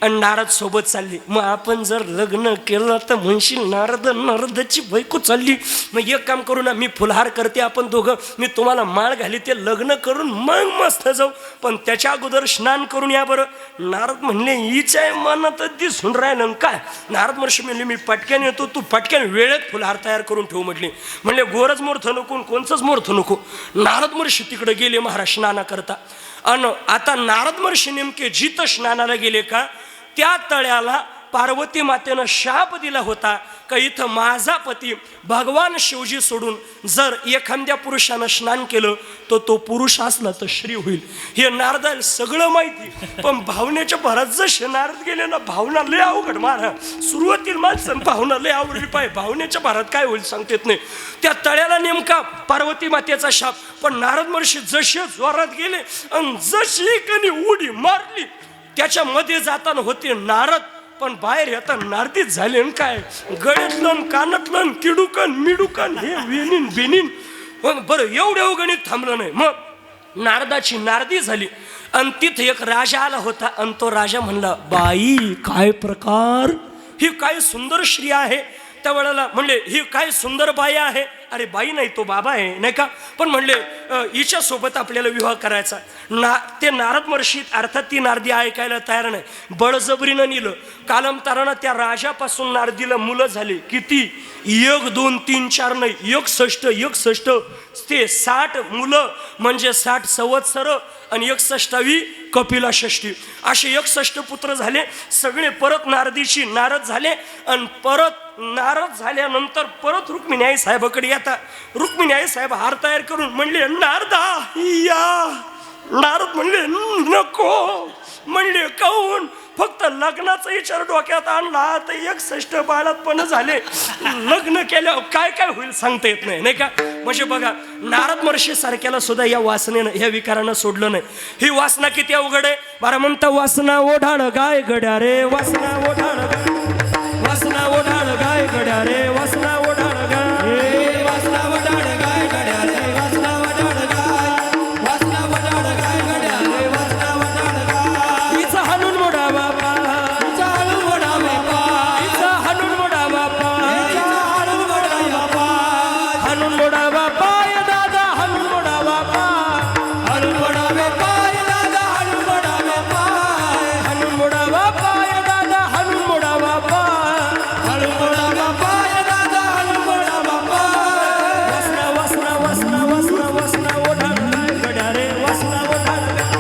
आणि नारद सोबत चालली, मग आपण जर लग्न केलं तर म्हणशील नारदाची बायको चालली. मग एक काम करू ना, मी फुलहार करते, आपण दोघं, मी तुम्हाला माळ घाली, ते लग्न करून मग मस्त जाऊ, पण त्याच्या अगोदर स्नान करून या बरं. नारद म्हणले, हिच्या मनात दिसून राहिलं काय? नारद महर्षी म्हणले, मी पटक्यान येतो, तू पटक्यान वेळेत फुलहार तयार करून ठेवू म्हटले. म्हणले, गोरच मूर्थ नको, कोणचंच मूर्थ नको. नारद महर्षी तिकडे गेले महाराज स्नाना करता. आणि आता नारद महर्षी नेमके जिथं स्नानाला गेले का, त्या तळ्याला पार्वती मातेनं शाप दिला होता का इथं माझा पती भगवान शिवजी सोडून जर एखाद्या पुरुषानं स्नान केलं तर तो पुरुष असला तर श्री होईल. हे नारदाला सगळं माहिती, पण भावनेच्या भरात जसे नारद गेले ना, भावना लय अवघड मारा. सुरुवातीला माणसं भावना लय आवडली पाहिजे, भावनेच्या भरात काय होईल सांगता येत नाही. त्या तळ्याला नेमका पार्वती मातेचा शाप, पण नारद महर्षी जसे जोरात गेले आणि जशी कधी उडी मारली, त्याच्यामध्ये जाताना होते नारद, पण बाहेर येताना नारदीच झाले. काय गळ्यातलं कानातलं किडुकन मिडुकन हे वेनिन बेनिन. बरं एवढ्या गणित थांबलं नाही. मग नारदाची नारदी झाली आणि तिथे एक राजा आला होता आणि तो राजा म्हणला, बाई काय प्रकार, ही काय सुंदर स्त्री आहे. त्यावेळेला म्हणले, ही काय सुंदर बाई आहे. अरे बाई नाही, तो बाबा आहे नाही का, पण म्हणले हिच्या सोबत आपल्याला विवाह करायचा. ते नारद महर्षी अर्थात ती नारदी ऐकायला तयार नाही, बळजबरीनं नेलं. कालांतरानं त्या राजापासून नारदीला मुलं झाली. किती? 1 2 3 4 नाही, 61 ते 60 मुलं, म्हणजे 60 संवत्सर आणि 61वी कपिला षष्ठी, असे 61 पुत्र झाले. सगळे परत नारदीशी नारद झाले आणि परत नारद झाल्यानंतर परत रुक्मिणी आई साहेबाकडे येतात. रुक्मिणी आई साहेब हार तयार करून म्हणले, नारदा या. नारद म्हणले, नको. म्हणले, काहून? फक्त लग्नाचा विचार डोक्यात आणला तर 61 बाळातपण झाले, लग्न केल्यावर काय काय होईल सांगता येत नाही, नाही का. म्हणजे बघा, नारद महर्षी सारख्याला सुद्धा या वासनेनं, ह्या विकारानं सोडलं नाही. ही वासना किती अवघड आहे. बारा म्हणता, वासना ओढाळ गाय गड्या रे, वासना ओढाळ, वासना ओढाळ गाय गड्या रे, वासना ओढाळ गाय, वासना ओढाळ गाय गड्या रे, वासना ओढाळ गाय, वासना ओढाळ गाय गड्या रे, वासना ओढाळ गाय. हिचा हाणून मोडा बापा, हिचा हाणून मोडा बापा, हिचा हाणून मोडा बापा, हिचा हाणून मोडा बापा, हाणून मोडा बापा या दादा, हाणून मोडा बापा, हाणून मोडा बापा या दादा, हाणून मोडा बापा, हाणून मोडा बापा या दादा, हाणून मोडा बापा, हाणून मोडा बापा या दादा, हाणून मोडा बापा. वासना वासना वासना वासना वासना ओढाळ गाय गड्या रे, वासना ओढाळ गाय,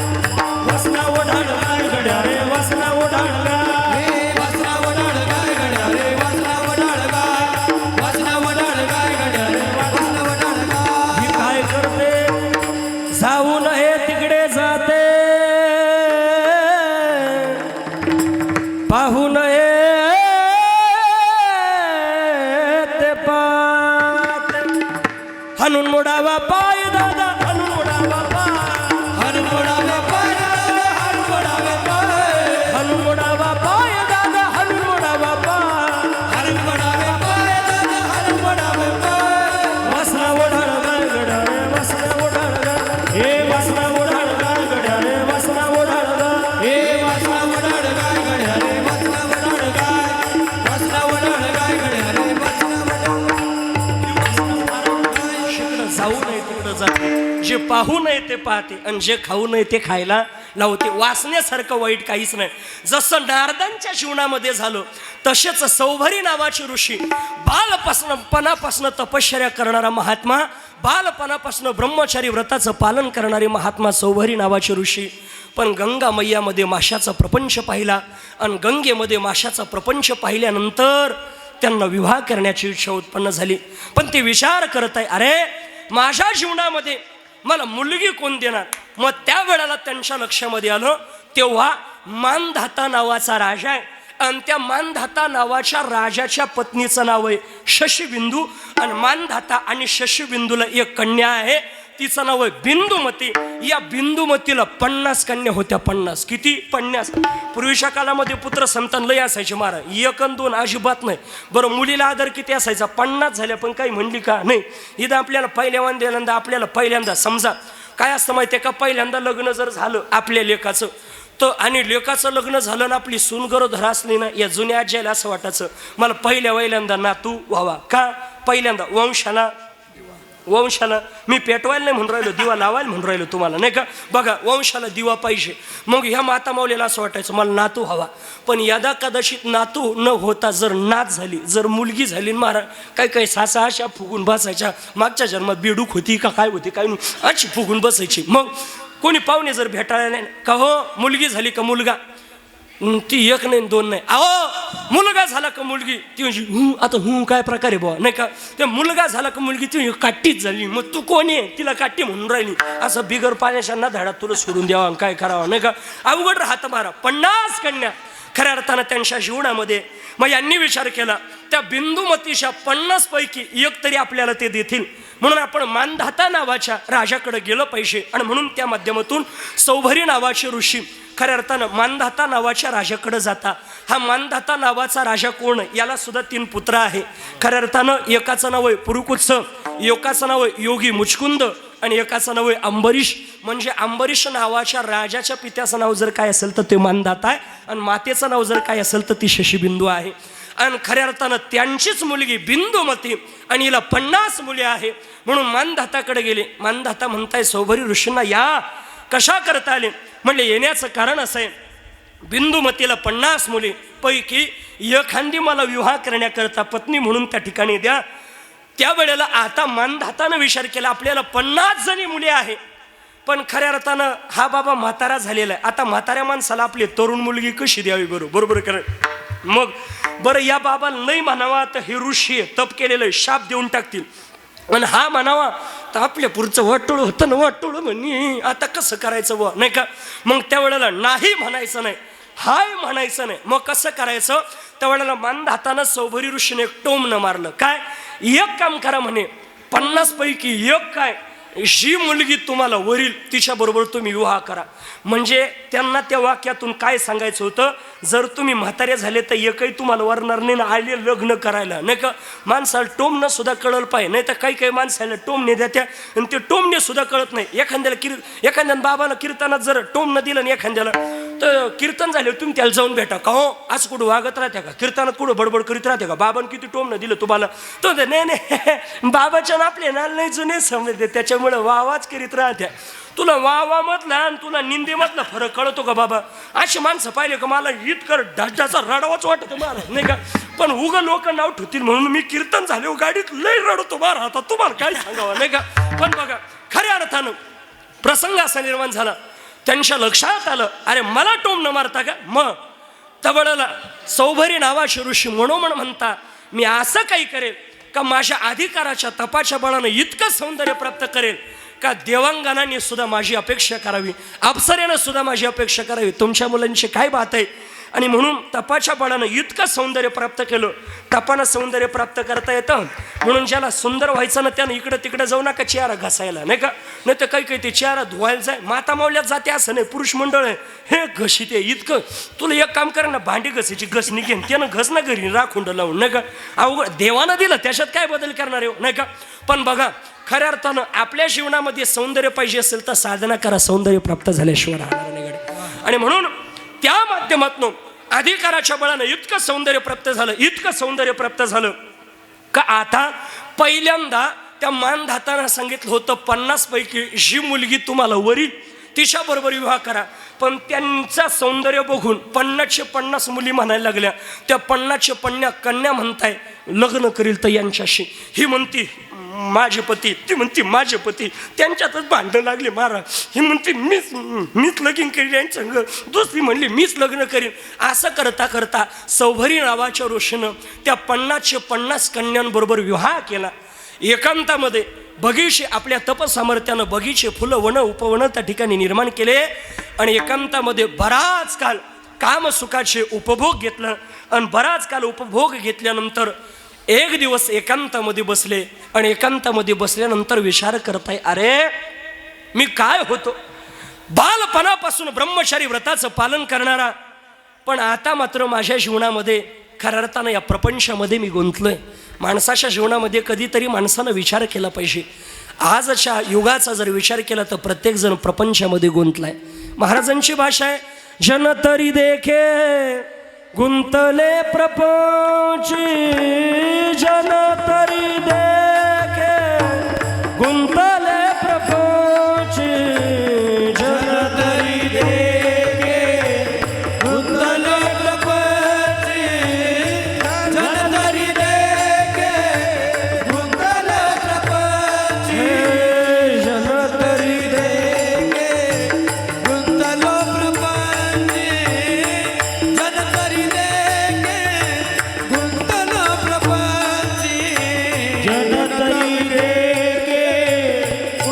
वासना ओढाळ गाय गड्या रे, वासना ओढाळ गाय, वासना ओढाळ गाय गड्या रे, वासना ओढाळ गाय, वासना ओढाळ गाय गड्या रे, वासना ओढाळ गाय. ही काय करते? जाऊ नये तिकडे जाते, पाहू नये ते पाहते. हाणून मोडावा पाय दादा, हाणून मोडावा पाय, हाणून मोडावा पाय दादा, हाणून मोडावा पाय, हाणून मोडावा पाय दादा, हाणून मोडावा पाय, हाणून मोडावा पाय दादा, हाणून मोडावा पाय. वासना ओढाळ गाय गड्या रे, वासना ओढाळ गाय, हे वासना ओढाळ गाय गड्या रे, वासना ओढाळ गाय, हे वासना ओढाळ गाय गड्या रे, वासना ओढाळ गाय, वासना ओढाळ गाय गड्या रे, वासना ओढाळ गाय. जाऊ नये तिकडं जाते, जे पाहू नये ते पाहते आणि जे खाऊ नये ते खायला लावते. वासनेसारखं वाईट काहीच नाही. जसं नारदांच्या जीवनामध्ये झालं तसेच सौभरी नावाचे ऋषी, बालपणापासून तपश्चर्या करणारा महात्मा, बालपणापासून ब्रह्मचारी व्रताचं पालन करणारे महात्मा सौभरी नावाचे ऋषी, पण गंगा मैयामध्ये माशाचा प्रपंच पाहिला आणि गंगेमध्ये माशाचा प्रपंच पाहिल्यानंतर त्यांना विवाह करण्याची इच्छा उत्पन्न झाली. पण ते विचार करत आहे, अरे माझ्या जीवनामध्ये मला मुलगी कोण देणार. मग त्यावेळेला त्यांच्या लक्षामध्ये आलं, तेव्हा मानधाता नावाचा राजा आहे आणि त्या मानधाता नावाच्या राजाच्या पत्नीचं नाव आहे शशीबिंदू, आणि मानधाता आणि शशीबिंदूला एक कन्या आहे, तिचं नाव आहे बिंदुमती. या बिंदुमतीला 50 कन्या होत्या. 50 किती? 50. पूर्वीच्या काळामध्ये पुत्र संतान लय असायचे महाराज, 1 आणि 2 अजिबात नाही. बरं मुलीला आदर किती असायचा? 50 झाल्या पण काही म्हणली का नाही. इथं आपल्याला पहिल्यांदा समजा काय असतं माहिती आहे का, पहिल्यांदा लग्न जर झालं आपल्या लेकाचं तर, आणि लेकाचं लग्न झालं ना आपली सून गरोदर असली ना, या जुन्या आज्याला असं वाटायचं मला पहिल्यांदा नातू व्हावा. का? पहिल्यांदा वंशाला मी पेटवायला नाही म्हणून राहिलो, दिवा लावायला म्हणून राहिलो तुम्हाला, नाही का. बघा वंशाला दिवा पाहिजे. मग ह्या माता माऊलीला असं वाटायचं मला नातू हवा. पण यदा कदाचित नातू न होता जर नात झाली, जर मुलगी झाली, महाराज काही सासा अशा फुगून बसायच्या, मागच्या जन्मात बेडूक होती का काय होती काय नाही, अशी फुगून बसायची. मग कोणी पाहुणे जर भेटायला नाही का, हो मुलगी झाली का मुलगा, ती 1 नाही 2 नाही, अहो मुलगा झाला का मुलगी, ती म्हणजे आता काय प्रकारे बुवा, नाही का. ते मुलगा झाला का मुलगी, ती काट्टीच झाली. मग तू कोण आहे, तिला काट्टी म्हणून राहिली. असं बिगर पाण्याशांना धाडात तुला सोडून द्यावा काय करावं, नाही का. अवघड राहतं मारा. 50 कन्या खऱ्या अर्थानं त्यांच्या जीवनामध्ये. मग यांनी विचार केला त्या बिंदुमतीच्या 50 पैकी 1 तरी आपल्याला ते देतील, म्हणून आपण मानधाता नावाच्या राजाकडे गेलं पाहिजे. आणि म्हणून त्या माध्यमातून सौभरी नावाचे ऋषी खऱ्या अर्थानं मानधाता नावाच्या राजाकडे जाता. हा मानधाता नावाचा राजा कोण? याला सुद्धा 3 पुत्र आहे. खऱ्या अर्थानं एकाचं नाव आहे पुरुकुत्स, एकाचं नाव आहे योगी मुचकुंद, आणि एकाचं नाव आहे अंबरीश. म्हणजे अंबरीश नावाच्या राजाच्या पित्याचं नाव जर काय असेल तर ते मानधाता आहे, आणि मातेचं नाव जर काय असेल तर ती शशीबिंदू आहे. आणि खऱ्या अर्थानं त्यांचीच मुलगी बिंदुमती, आणि हिला 50 मुले आहे. म्हणून मानधाताकडे गेले. मानधाता म्हणताय सौभरी ऋषींना या कशा करता आले. म्हणले येण्याचं कारण असं आहे, बिंदुमतीला 50 मुली पैकी एखादी मला विवाह करण्याकरता पत्नी म्हणून त्या ठिकाणी द्या. त्यावेळेला आता मानधातानं विचार केला आपल्याला 50 जणी मुली आहे, पण खऱ्या अर्थानं हा बाबा म्हातारा झालेला आहे. आता म्हाताऱ्या माणसाला आपली तरुण मुलगी कशी द्यावी बरोबर करा. मग बरं या बाबाला नाही म्हणावा तर हे ऋषी तप केलेलं शाप देऊन टाकतील, आणि हा म्हणावा तर आपल्या पुढचं वाटोळ होतं ना, वाटोळ म्हणे आता कसं करायचं बुवा, नाही का. मग त्यावेळेला नाही म्हणायचं नाही, हाय म्हणायचं नाही. मग कसं करायचं, त्यावेळेला मानधातानं सौभरी ऋषीने एक टोमणं मारलं. काय? एक काम करा म्हणे, 50 पैकी 1 काय, जी मुलगी तुम्हाला वरील तिच्याबरोबर तुम्ही विवाह करा. म्हणजे त्यांना त्या वाक्यातून काय सांगायचं होतं, जर तुम्ही म्हातारे झाले तर एकही तुम्हाला वरणार नाही ना आले लग्न करायला, नाही का. माणसाला टोमणं सुद्धा कळलं पाहिजे, नाही तर काही माणसाला टोमणे देत्या आणि ते टोमणे सुद्धा कळत नाही. एखाद्यानं बाबाला कीर्तनात जर टोमणं दिलं आणि एखाद्याला तर कीर्तन झाले तुम्ही त्याला जाऊन भेटा का, हो आज कुठं वागत राहते का, कीर्तनात कुठं बडबड करीत राहते का, बाबानं किती टोमणं दिलं तुम्हाला, तो नाही बाबाच्या ना आपले ना नाही जुने समजते त्याच्यामुळं वावाच करीत राहत्या. तुला वावामधला आणि तुला निंदेमधला फरक कळतो का बाबा. अशी माणसं पाहिले का मला इतकं ढाचा रडावाच वाटतं मारा, नाही का. पण उगा लोक नाव ठेवतील म्हणून मी कीर्तन झाले गाडीत लय रडतो मारा. आता तुम्हाला काय सांगावं, नाही का. पण बघा खऱ्या अर्थानं प्रसंग असा निर्माण झाला, त्यांच्या लक्षात आलं अरे मला टोम न मारता का. मग तबळला सौभरी नावाचे ऋषी मनोमन म्हणता मी असं काही करेल का माझ्या अधिकाराच्या तपाच्या बळानं इतकं सौंदर्य प्राप्त करेल का देवांगनाने सुद्धा माझी अपेक्षा करावी, अप्सरेनं सुद्धा माझी अपेक्षा करावी. तुमच्या मुलांची काय बात आहे. आणि म्हणून तपाच्या बळानं इतकं सौंदर्य प्राप्त केलं. तपानं सौंदर्य प्राप्त करता येतं म्हणून ज्याला सुंदर व्हायचं ना त्यानं इकडं तिकडं जाऊ नका चेहरा घसायला, नाही का. नाही तर काही ते चेहरा धुवायला जाय माता मावल्यात जाते असं नाही. पुरुष मंडळ आहे हे घशी ते इतकं. तुला एक काम कर ना भांडी घसायची घस निघेन त्यानं घस ना घरी राखुंड लावून, नाही का. अवघड देवानं दिलं त्याच्यात काय बदल करणार आहे, नाही का. पण बघा खऱ्या अर्थानं आपल्या जीवनामध्ये सौंदर्य पाहिजे असेल तर साधना करा, सौंदर्य प्राप्त झाल्याशिवाय राहणार नाही गडे. आणि म्हणून त्या माध्यमातून अधिकाराच्या बळानं इतकं सौंदर्य प्राप्त झालं, इतकं सौंदर्य प्राप्त झालं का आता पहिल्यांदा त्या मानधातानं सांगितलं होतं 50 पैकी जी मुलगी तुम्हाला वरील तिच्याबरोबर विवाह करा. पण त्यांचं सौंदर्य बघून 50च्या 50 मुली म्हणायला लागल्या. त्या 50च्या 50 कन्या म्हणताय लग्न करील तर यांच्याशी. ही म्हणती माझे पती, ती म्हणती माझे पती. त्यांच्यातच भांडण लागले महाराज. ही म्हणती मीच लगीन करीन यांचं, दुसरी म्हणली मीच लग्न करीन. असं करता करता सौभरी नावाच्या ऋषीनं त्या 50च्या 50 कन्यांबरोबर विवाह केला. एकांतामध्ये बगीचे आपल्या तपसामर्थ्यानं बगीचे फुलं वन उपवन त्या ठिकाणी निर्माण केले. आणि एकांतामध्ये बराच काळ काम सुखाचे उपभोग घेतलं आणि बराच काल उपभोग घेतल्यानंतर एक दिवस एकांतामध्ये बसले आणि एकांतामध्ये बसल्यानंतर विचार करताय, अरे मी काय होतो, बालपणापासून ब्रह्मचारी व्रताचं पालन करणारा, पण आता मात्र माझ्या जीवनामध्ये खऱ्या अर्थानं या प्रपंचामध्ये मी गुंतलोय. माणसाच्या जीवनामध्ये कधीतरी माणसानं विचार केला पाहिजे. आजच्या युगाचा जर विचार केला तर प्रत्येक जण प्रपंचामध्ये गुंतलाय. महाराजांची भाषा आहे, जन तरी देखे गुंतले प्रपंची, जन तरी देखे गुंतले प्रपंची, जन तरी देखे गुंतले प्रपंची, जन तरी देखे गुंतले प्रपंची, जन तरी देखे गुंतलो प्रपंची, जन तरी देखे गुंतलो प्रपंची, जन तरी देखे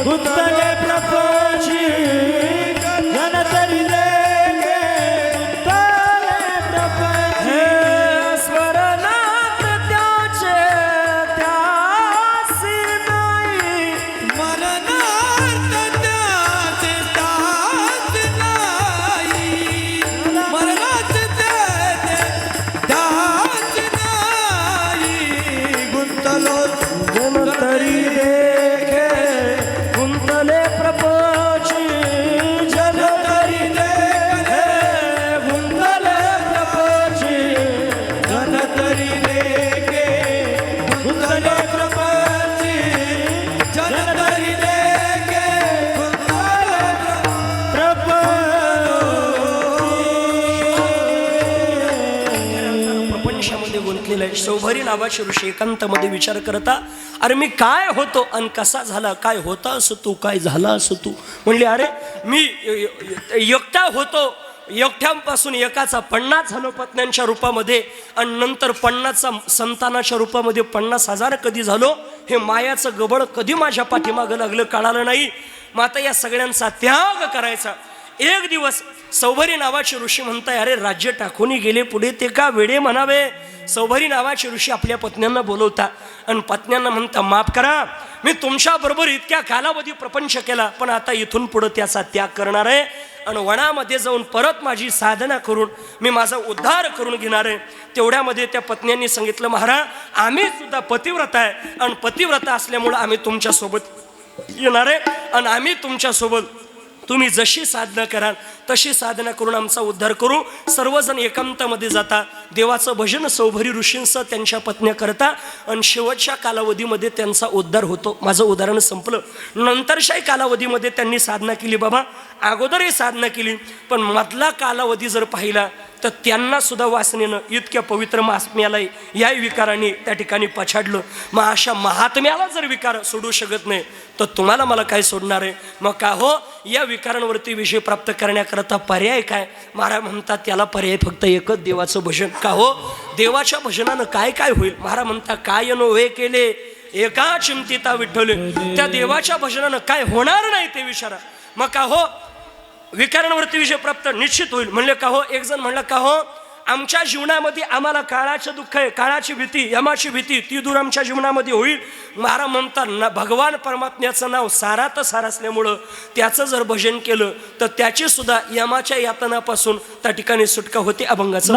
गुंतले प्रपंची, जन तरी देखे गुंतले प्रपंची. स्मरणात त्याचे त्यासी नाही, मरणार्थ त्याचे तास नाही, मरणाच त्याचे तास नाही, गुंतलो जन तरी देखे गुंतले प्रपंची, जन तरी देखे गुंतले प्रपंची, जन तरी देखे गुंतले प्रपंची, जन तरी देखे गुंतले प्रपंचामध्ये गुंतलेला आहे. शौभरी नावाचे ऋषी एकांतामध्ये विचार करता, अरे मी काय होतो आणि कसा झाला, काय होता असं तू, काय झाला असं तू. म्हणले, अरे मी एकटा होतो, एकट्यापासून एकाचा 50 झालो पत्न्यांच्या रूपामध्ये आणि नंतर 50चा संतानाच्या रूपामध्ये 50,000 कधी झालो, हे मायाचं गबळ कधी माझ्या पाठीमागं लागलं कळालं नाही. मग आता या सगळ्यांचा त्याग करायचा. एक दिवस सौभरी नावाचे ऋषी म्हणताय, अरे राज्य टाकून गेले पुढे ते का वेडे म्हणावे. सौभरी नावाचे ऋषी आपल्या पत्न्यांना बोलवता आणि पत्न्यांना म्हणता, माफ करा, मी तुमच्याबरोबर इतक्या कालावधी प्रपंच केला, पण आता इथून पुढं त्याचा त्याग करणार आहे आणि वनामध्ये जाऊन परत माझी साधना करून मी माझा उद्धार करून घेणार आहे. तेवढ्यामध्ये त्या पत्न्यांनी सांगितलं, महाराज आम्ही सुद्धा पतिव्रता आहे आणि पतिव्रता असल्यामुळं आम्ही तुमच्यासोबत येणार आहे आणि आम्ही तुमच्यासोबत, तुम्ही जशी साधना कराल तशी साधना करून आमचा उद्धार करू. सर्वजण एकांतामध्ये जाता, देवाचं भजन सौभरी ऋषींचं त्यांच्या पत्न्या करता आणि शेवटच्या कालावधीमध्ये त्यांचा उद्धार होतो. माझं उदाहरण संपलं. नंतरच्याही कालावधीमध्ये त्यांनी साधना केली, बाबा अगोदरही साधना केली, पण मधला कालावधी जर पाहिला तर त्यांना सुद्धा वासनेनं इतक्या पवित्र महात्म्याला या विकाराने त्या ठिकाणी पछाडलं. मग अशा महात्म्याला जर विकार सोडू शकत नाही तर तुम्हाला मला काय सोडणार आहे. मग का हो, या विकारांवरती विजय प्राप्त करण्याकरता पर्याय काय. महाराज म्हणतात, त्याला पर्याय फक्त एकच, देवाचं भजन. का हो, देवाच्या भजनानं काय काय होईल. महाराज म्हणतात, काय नव्हे केले एका चिंतिता विठ्ठले, त्या देवाच्या भजनानं काय होणार नाही ते विचारा. मग का हो, विकारांवरती विजय प्राप्त निश्चित होईल. म्हणले, का हो, एक जण म्हणलं, का हो, आमच्या जीवनामध्ये आम्हाला काळाचं दुःख आहे, काळाची भीती, यमाची भीती, ती दूर आमच्या जीवनामध्ये होईल. महाराज म्हणतात ना, भगवान परमात्म्याचं नाव सारात सार असल्यामुळं त्याचं जर भजन केलं तर त्याची सुद्धा यमाच्या यातनापासून त्या ठिकाणी सुटका होते. अभंगाचं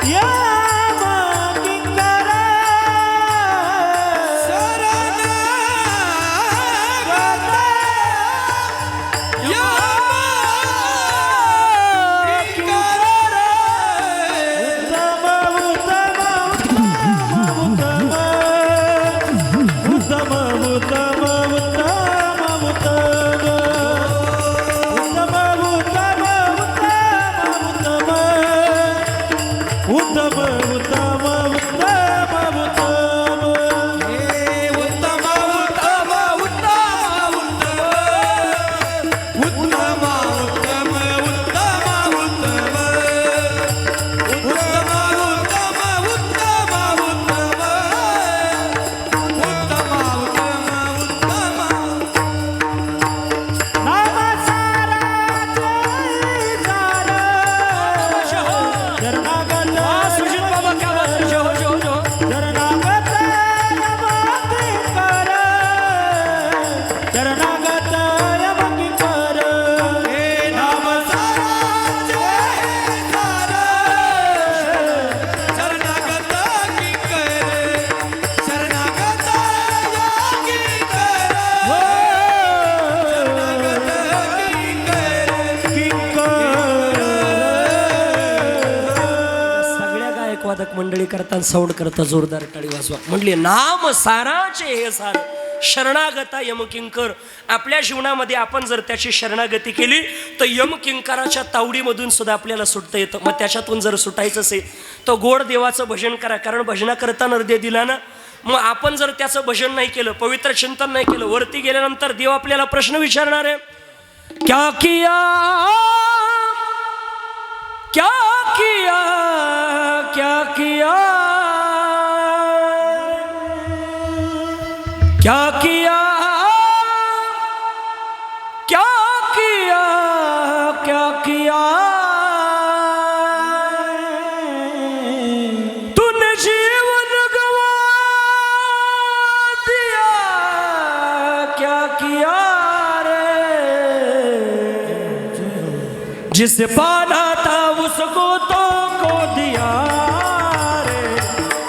यम किंकर सुजित बाबा क्या बात है, जो जो जो वादक मंडळी करता साऊंड करता जोरदार टाळी वाजवा. म्हणले नाम साराचे हे सार शरणागता यमकिंकर. आपल्या जीवनामध्ये आपण जर त्याची शरणागती केली तर यमकिंकराच्या तावडीमधून सुद्धा आपल्याला सुटता येतं. मग त्याच्यातून जर सुटायचं असेल तर गोड देवाचं भजन करा, कारण भजनाकरता नरदे दिला ना. मग आपण जर त्याचं भजन नाही केलं, पवित्र चिंतन नाही केलं, वरती गेल्यानंतर देव आपल्याला प्रश्न विचारणार आहे, क्या किया क्या किया क्या किया क्या किया क्या किया क्या किया तूने जीवन गवा दिया क्या किया रे. जिसे पाना था उसको तो को दिया रे,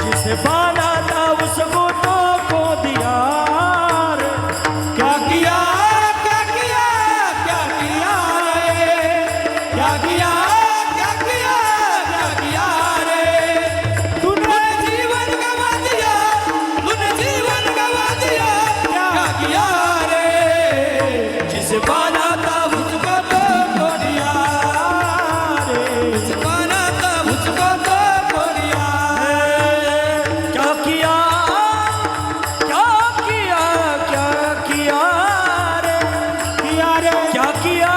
जिसे पाना था उसको तो को दिया रे. क्या किया क्या किया क्या किया रे, क्या किया क्या किया क्या किया रे. तूने जीवन गवा दिया, तूने जीवन गवा दिया, क्या किया रे. जिसे पाना था उसको तो खो दिया रे, जिसे पाना था उसको तो खो दिया. क्या किया क्या किया रे, किया रे क्या किया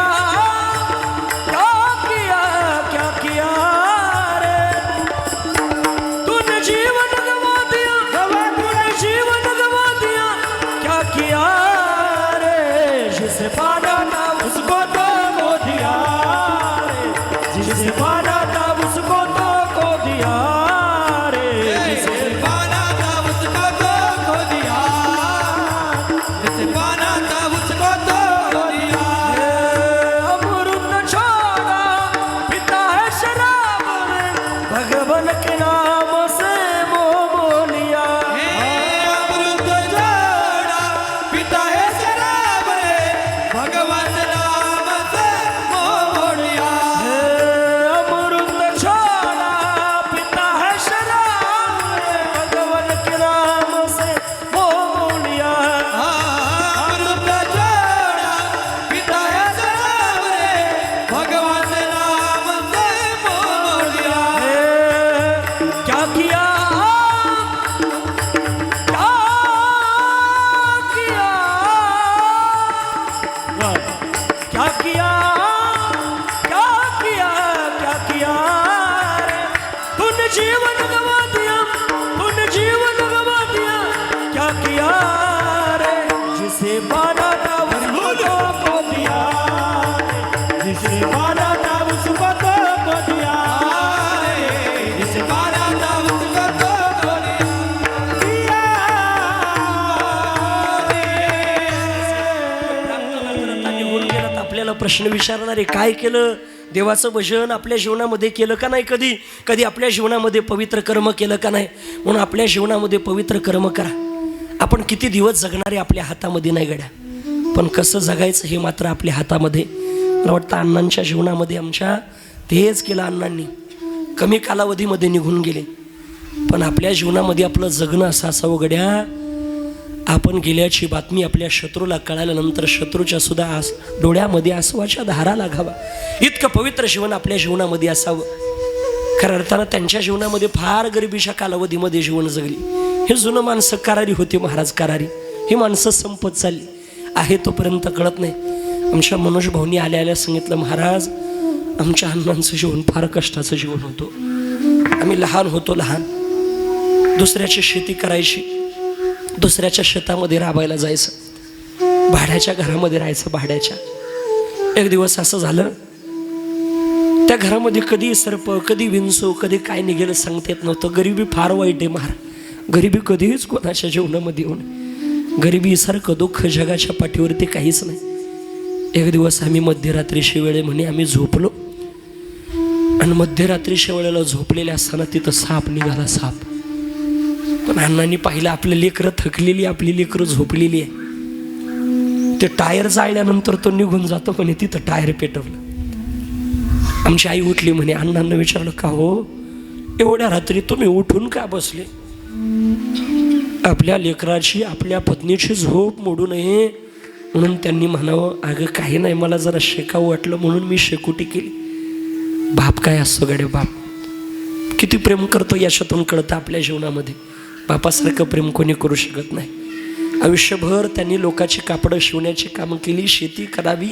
क्या किया रे. तूने जीवन गवा दिया, तूने जीवन गवा दिया, क्या किया रे. जिसे पाना था उसको तो खो दिया रे, जिसे पाना था उसको तो खो दिया रे. जिसे पाना था उसको तो खो दिया, जिसे पाना था उसको तो खो दिया. अमृत छोड़ा पिता है शराब में, भगवान के नाम से मोह मोलिया. अमृत जोड़ा पिता है शराब रे, भगवान नाम से मोह मोड़िया. अमृत छोड़ा पिता है शराब में, भगवान के नाम से मोह मोलिया. अमृत जोड़ा पिता है शराब रे, भगवान नाम से मोह मोड़िया. क्या किया क्या किया क्या किया रे. तूने जीवन गवा दिया, तूने जीवन गवा दिया, क्या किया रे. जिसे पाना था उसको तो खो दिया रे, जिसे पाना था उसको तो खो दिया रे. जिसे पाना था उसको तो खो दिया. निघून गेला तर आपल्याला प्रश्न विचारणारे काय केलं. देवाचं भजन आपल्या जीवनामध्ये केलं का नाही? कधी कधी आपल्या जीवनामध्ये पवित्र कर्म केलं का नाही? म्हणून आपल्या जीवनामध्ये पवित्र कर्म करा. आपण किती दिवस जगणारे आपल्या हातामध्ये नाही गड्या, पण कसं जगायचं हे मात्र आपल्या हातामध्ये. मला वाटतं अण्णांच्या जीवनामध्ये आमच्या तेच केलं. अण्णांनी कमी कालावधीमध्ये निघून गेले, पण आपल्या जीवनामध्ये आपलं जगणं असं असावं गड्या, आपण गेल्याची बातमी आपल्या शत्रूला कळाल्यानंतर शत्रूच्या सुद्धा डोळ्यामध्ये आसवाच्या धारा लागावा, इतकं पवित्र जीवन आपल्या जीवनामध्ये असावं. खऱ्या अर्थानं त्यांच्या जीवनामध्ये फार गरिबीच्या कालावधीमध्ये जीवन जगली. हे जुनं माणसं करारी होती महाराज, करारी. ही माणसं संपत चालली आहे तोपर्यंत कळत नाही. आमच्या मनोज भाऊनी आल्या आल्या सांगितलं, महाराज आमच्या अण्णांचं जीवन फार कष्टाचं जीवन होतं. आम्ही लहान होतो, लहान दुसऱ्याची शेती करायची, दुसऱ्याच्या शेतामध्ये राबायला जायचं, भाड्याच्या घरामध्ये राहायचं, भाड्याच्या. एक दिवस असं झालं, त्या घरामध्ये कधी सर्प, कधी विंचू, कधी काय निघेलं सांगता येत नव्हतं. गरिबी फार वाईट आहे महाराज, गरिबी कधीच कोणाच्या जीवनामध्ये येऊ नये. गरिबीसारखं दुःख जगाच्या पाठीवरती काहीच नाही. एक दिवस आम्ही मध्यरात्रीच्या वेळे म्हणे आम्ही झोपलो, आणि मध्यरात्रीच्या वेळेला झोपलेले असताना तिथं साप निघाला, साप. पण अण्णांनी पाहिलं आपलं लेकरं थकलेली, आपली लेकरं झोपलेली आहे. ते टायर जाळल्यानंतर तो निघून जातो म्हणे, तिथं टायर पेटवलं. आमची आई उठली म्हणे, अण्णांना विचारलं, का हो एवढ्या रात्री तुम्ही उठून का बसले? आपल्या लेकराची, आपल्या पत्नीची झोप मोडू नये म्हणून त्यांनी म्हणावं, अगं काही नाही, मला जरा शेकावं वाटलं म्हणून मी शेकोटी केली. बाप काय असतो गड्या, बाप किती प्रेम करतो याच्यातून कळतं आपल्या जीवनामध्ये. बापासारखं प्रेम कोणी करू शकत नाही. आयुष्यभर त्यांनी लोकांची कापडं शिवण्याची कामं केली, शेती करावी.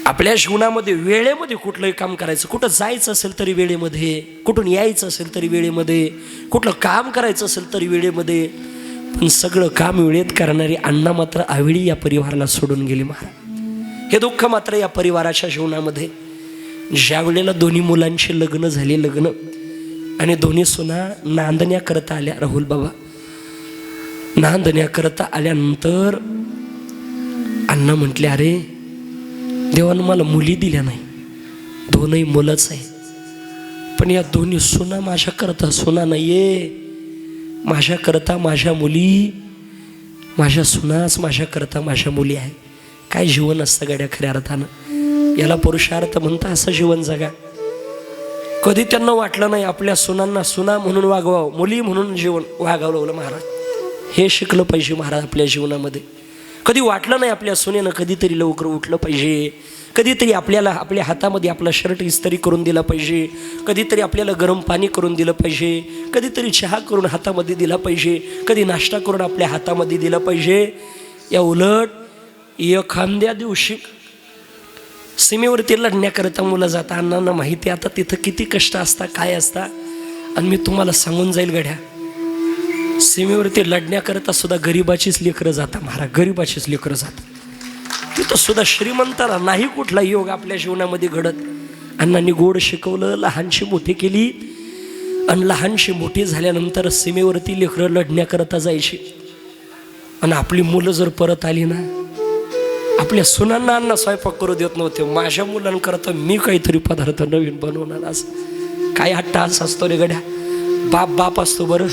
आपल्या जीवनामध्ये वेळेमध्ये कुठलंही काम करायचं, कुठं जायचं असेल तरी वेळेमध्ये, कुठून यायचं असेल तरी वेळेमध्ये, कुठलं काम करायचं असेल तरी वेळेमध्ये. पण सगळं काम वेळेत करणारी अण्णा मात्र आवेळी या परिवाराला सोडून गेली महाराज. हे दुःख मात्र या परिवाराच्या जीवनामध्ये. ज्या वेळेला दोन्ही मुलांचे लग्न झाले, लग्न आणि दोन्ही सुना नांदण्या करता आल्या, राहुल बाबा नांदण्या करता आल्यानंतर अण्णा म्हटले, अरे देवानं मला मुली दिल्या नाही, दोनही मुलंच आहे, पण या दोन्ही सुना माझ्या करता सुना नाहीये, माझ्या करता माझ्या मुली, माझ्या सुनाच माझ्या करता माझ्या मुली आहे. काय जीवन असतं गड्या खऱ्या अर्थानं, याला पुरुषार्थ म्हणता. असं जीवन जगा. कधी त्यांना वाटलं नाही आपल्या सुनांना सुना म्हणून वागवावं, मुली म्हणून जीवन वागावलं महाराज. हे शिकलं पाहिजे महाराज आपल्या जीवनामध्ये. कधी वाटलं नाही आपल्या सुनेनं कधीतरी लवकर उठलं पाहिजे, कधीतरी आपल्याला आपल्या हातामध्ये आपला शर्ट इस्त्री करून दिला पाहिजे, कधीतरी आपल्याला गरम पाणी करून दिलं पाहिजे, कधीतरी चहा करून हातामध्ये दिला पाहिजे, कधी नाश्ता करून आपल्या हातामध्ये दिला पाहिजे. या उलट एखाद्या दिवशी सीमेवरती लढण्याकरता मुलं जाता. अण्णांना माहिती आता तिथं किती कष्ट असतात, काय असतात. आणि मी तुम्हाला सांगून जाईल गड्या, सीमेवरती लढण्याकरता सुद्धा गरिबाचीच लेकरं जातात महाराज, गरिबाचीच लेकरं जातात. तिथं सुद्धा श्रीमंताला नाही कुठला योग आपल्या जीवनामध्ये घडत. अण्णांनी गोड शिकवलं, लहानशी मोठी केली, आणि लहानशी मोठी झाल्यानंतर सीमेवरती लेकरं लढण्याकरता जायची. आणि आपली मुलं जर परत आली ना, आपल्या सुनांना अण्णा स्वयंपाक करू देत नव्हते. माझ्या मुलांकरता मी काहीतरी पदार्थ नवीन बनवणार. असं काय हट्टास असतो रे गड्या. बाप बाप असतो बरं,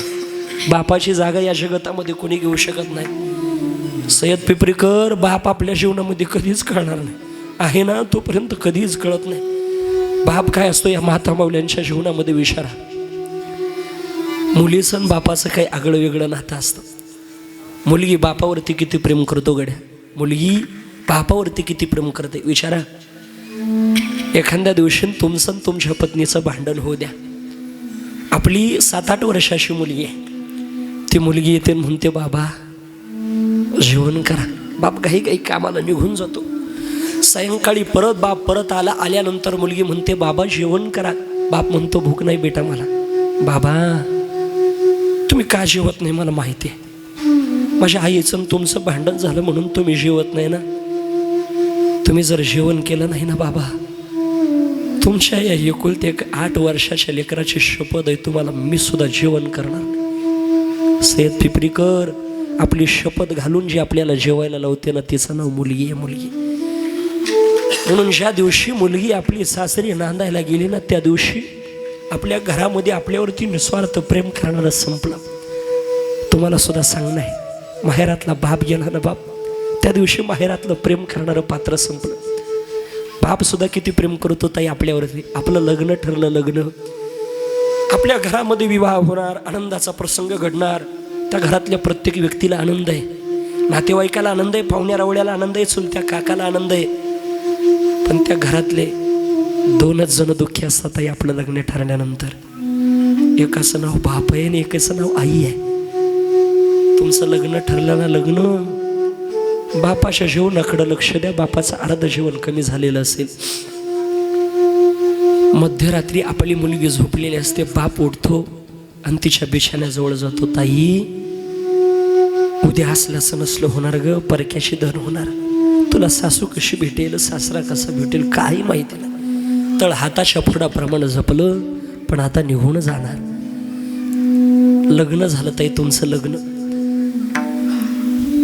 बापाची जागा या जगतामध्ये कोणी घेऊ शकत नाही. सय्यद पिपरीकर, बाप आपल्या जीवनामध्ये कधीच कळणार नाही, आहे ना तोपर्यंत कधीच कळत नाही. बाप काय असतो या माता माऊल्यांच्या जीवनामध्ये विचारा. मुलीचं आणि बापाचं काही आगळं वेगळं नातं असतं. मुलगी बापावरती किती प्रेम करतो गड्या, मुलगी बापावरती किती प्रेम करते विचारा. एखाद्या दिवशी तुमचं तुमच्या पत्नीचं भांडण होऊ द्या. आपली 7-8 वर्षाची मुलगी आहे, ती मुलगी येते म्हणते, बाबा जेवण करा. बाप काही काही कामाला निघून जातो. सायंकाळी परत बाप परत आल्यानंतर मुलगी म्हणते, बाबा जेवण करा. बाप म्हणतो, भूक नाही बेटा मला. बाबा तुम्ही का जेवत नाही मला माहिती आहे, माझ्या आईचं तुमचं भांडण झालं म्हणून तुम्ही जेवत नाही ना. तुम्ही जर जेवण केलं नाही ना बाबा, तुमच्या या एकुलते 8 वर्षाच्या लेकराची शपथ आहे, तुम्हाला मी सुद्धा जेवण करणार. सय्यद पिपरीकर आपली शपथ घालून जी आपल्याला जेवायला लावते ना, तिचं नाव मुलगी आहे. मुलगी म्हणून ज्या दिवशी मुलगी आपली सासरी नांदायला गेली ना, त्या दिवशी आपल्या घरामध्ये आपल्यावरती निस्वार्थ प्रेम करणारं संपलं. तुम्हाला सुद्धा सांगणं आहे, माहेरातला बाप गेला ना बाप, त्या दिवशी माहेरातलं प्रेम करणारं पात्र संपलं. बाप सुद्धा किती प्रेम करतो ताई आपल्यावरती. आपलं लग्न ठरलं, लग्न आपल्या घरामध्ये विवाह होणार, आनंदाचा प्रसंग घडणार. त्या घरातल्या प्रत्येक व्यक्तीला आनंद आहे, नातेवाईकाला आनंद आहे, पाहुण्या रावळ्याला आनंद आहे, चुलत्या काकाला आनंद आहे. पण त्या घरातले 2च जण दुःखी असतात आई आपलं लग्न ठरल्यानंतर. एकाचं नाव बाप आहे आणि एकाचं नाव आई आहे. तुमचं लग्न ठरलं ना, लग्न बापाच्या जीवनाकडे लक्ष द्या. बापाचं अर्ध जीवन कमी झालेलं असेल. मध्यरात्री आपली मुलगी झोपलेली असते, बाप उठतो आणि तिच्या बिछाण्याजवळ जातो. ताई, उद्या असल्याचं नसलं होणार ग, परक्याशी धन होणार. तुला सासू कशी भेटेल, सासरा कसा भेटेल काही माहिती नाही. तळ हाताच्या फुडाप्रमाणे जपलं, पण आता निघून जाणार. लग्न झालं ताई तुमचं लग्न.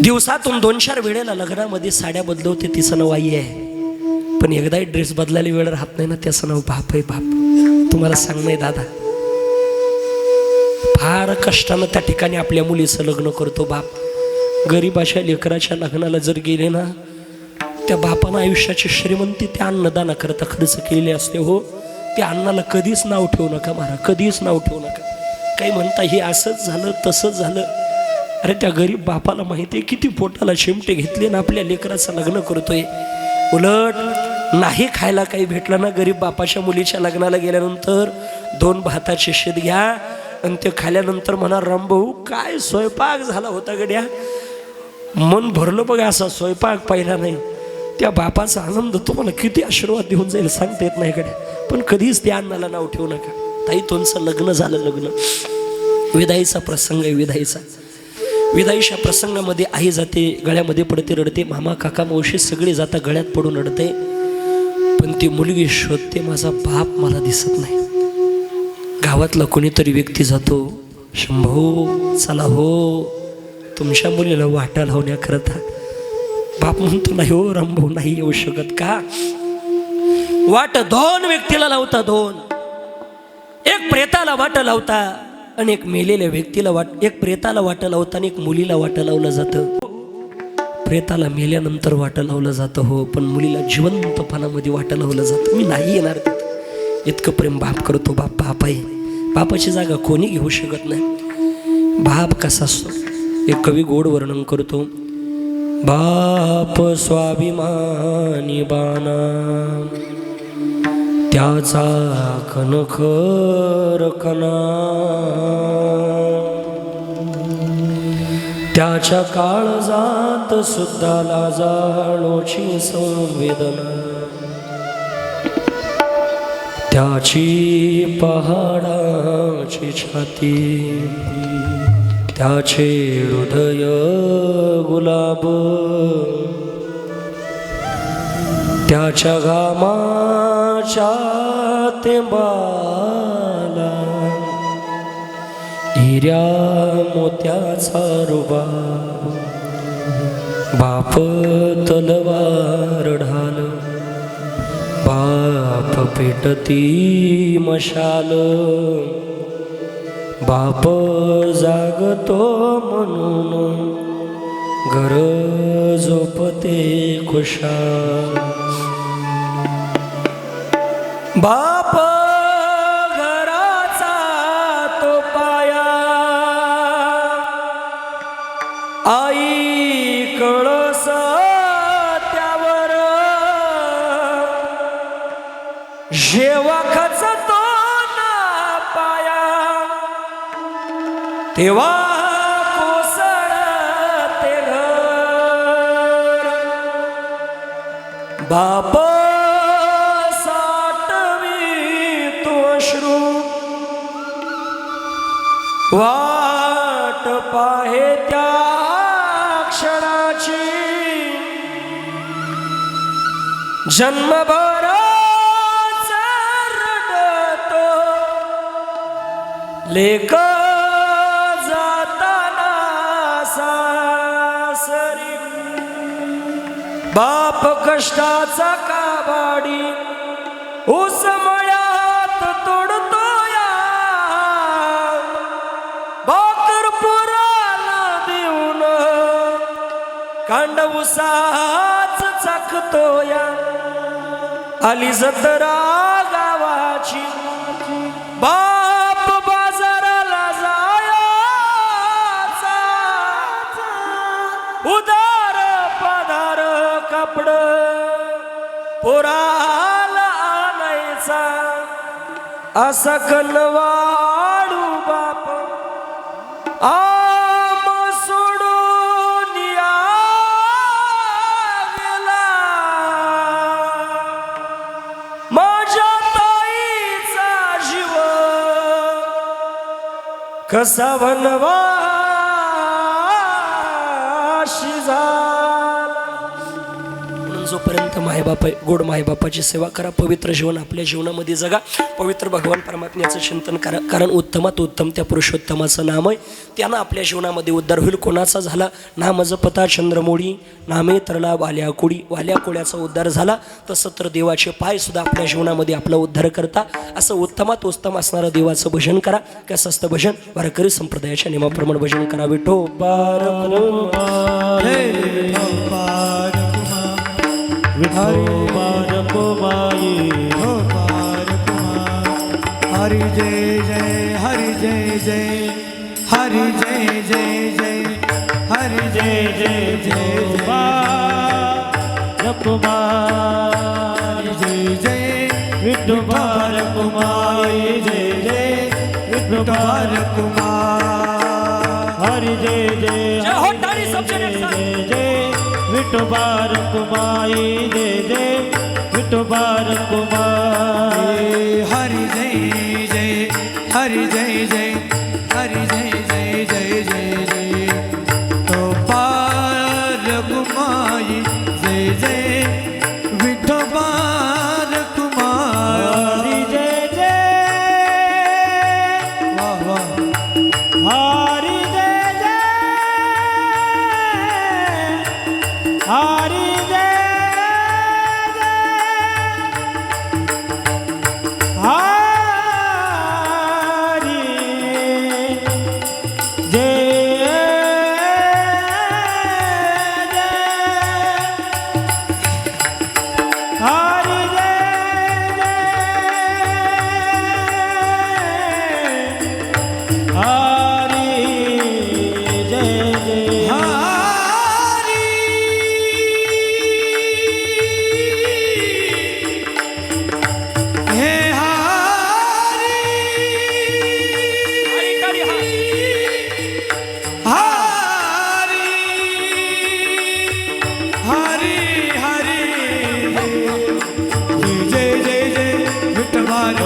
दिवसातून 2-4 वेळेला लग्नामध्ये साड्या बदलवते, तिचं नाव आई आहे. पण एकदाही ड्रेस बदलायला वेळ राहत नाही ना, त्याचं नाव बाप आहे. बाप तुम्हाला सांगणं दादा, फार कष्टानं त्या ठिकाणी आपल्या मुलीचं लग्न करतो बाप. गरीबाच्या लेकराच्या लग्नाला जर गेले ना, त्या बापानं आयुष्याची श्रीमंती त्या अन्नदानाकरता खर्च केलेली असते. हो, त्या अन्नाला कधीच नाव ठेवू नका महाराज, कधीच नाव ठेवू नका. काही म्हणता हे असंच झालं तसंच झालं. अरे त्या गरीब बापाला माहिती आहे किती पोटाला चिमटे घेतले ना, आपल्या लेकराचं लग्न करतोय. उलट नाही खायला काही भेटलं ना, गरीब बापाच्या मुलीच्या लग्नाला गेल्यानंतर 2 भाताचे शेत घ्या आणि ते खाल्यानंतर म्हणा, रामभाऊ काय स्वयंपाक झाला होता गड्या. मन भरलं बघा, असा स्वयंपाक पाहिला नाही. त्या बापाचा आनंद तुम्हाला किती आशीर्वाद देऊन जाईल सांगता येत नाही गड्या. पण कधीच त्या अन्नाला नाव ठेवू नका. ताई तुमचं लग्न झालं, लग्न विदाईचा प्रसंग आहे. विदाईच्या प्रसंगामध्ये आई जाते, गळ्यामध्ये पडते, रडते. मामा काका मावशी सगळे जाता, गळ्यात पडून रडते. पण ती मुलगी शोधते, माझा बाप मला दिसत नाही. गावातला कोणीतरी व्यक्ती जातो, शंभू चला हो, तुमच्या मुलीला वाटा लावण्याकरता. बाप म्हणतो, नाही हो रामभाऊ, नाही येऊ शकत. का? वाट 2 व्यक्तीला लावता, 2. एक प्रेताला वाट लावता आणि एक मेलेल्या व्यक्तीला एक प्रेताला वाट लावता आणि एक मुलीला वाट लावलं जातं. प्रेताला मेल्यानंतर वाट लावलं जातं हो, पण मुलीला जिवंतपणामध्ये वाट लावलं जातं. मी नाही येणार तिथं. इतकं प्रेम बाप करतो. बाप आहे. बापाची जागा कोणी घेऊ शकत नाही. बाप कसा असतो एक कवी गोड वर्णन करतो. बाप स्वाभिमानी बाणा, त्याचा कणखर कणा, त्याच्या काळजात सुद्धा लाजाळूची संवेदना, त्याची पहाडाची छाती, त्याचे हृदय गुलाब, त्याच्या घामाच्या तेंबाला हिऱ्या मोत्याचा रुबाब. बाप तलवार ढाल, बाप पेटती मशाल, बाप जागतो म्हणून घर झोपते खुशाल. बाप घराचा तो पाया, आई कळस त्यावर, जेव्हा खचतो ना पाया, तेव्हा कोसळते घर. बाप वाट पाहे त्या क्षणाची, जन्मभर रडतो लेक जाताना सासरी. बाप कष्टाचा काबा कांड उसाच चाकतो या आली जत्रा गावाची बाप बाजाराला जायाचा उदार पदार कपड पोराला आणायचा असा कनवाडू बाप आम सोडून या गेला माझ्या ताईचा जीव कसा वनवाशी झाला. म्हणून जोपर्यंत मायबाप आहे गोड मायबापाची सेवा करा, पवित्र जीवन आपल्या जीवनामध्ये जगा, पवित्र भगवान परमात्म्याचं चिंतन करा, कारण उत्तमात उत्तम त्या पुरुषोत्तमाचं नाम आहे, त्यानं आपल्या जीवनामध्ये उद्धार होईल. कोणाचा झाला? नाम जपता चंद्रमोळी नामे तरला वाल्या कोळी, वाल्या कोळ्याचा उद्धार झाला तसं तर देवाचे पाय सुद्धा आपल्या जीवनामध्ये आपला उद्धार करता. असं उत्तमात उत्तम असणारं देवाचं भजन करा. कसं असतं भजन? वारकरी संप्रदायाच्या नियमाप्रमाणे भजन करा. विठो हरि जय जय हरि जय जय हरि जय जय जय हरि जय जय जय कुमार जय जय विठुबार कुमार जय जय विठुबार कुमार हरि जय जय जय विठुबार कुमार जय जय विठुबार कुमार हरि जय जय हरि जय जय हरि जय जय जय जय जय तो पार कुमार जय जय विठुबार कुमार हरि जय जय वाह वाह हरि जय जय हरि जय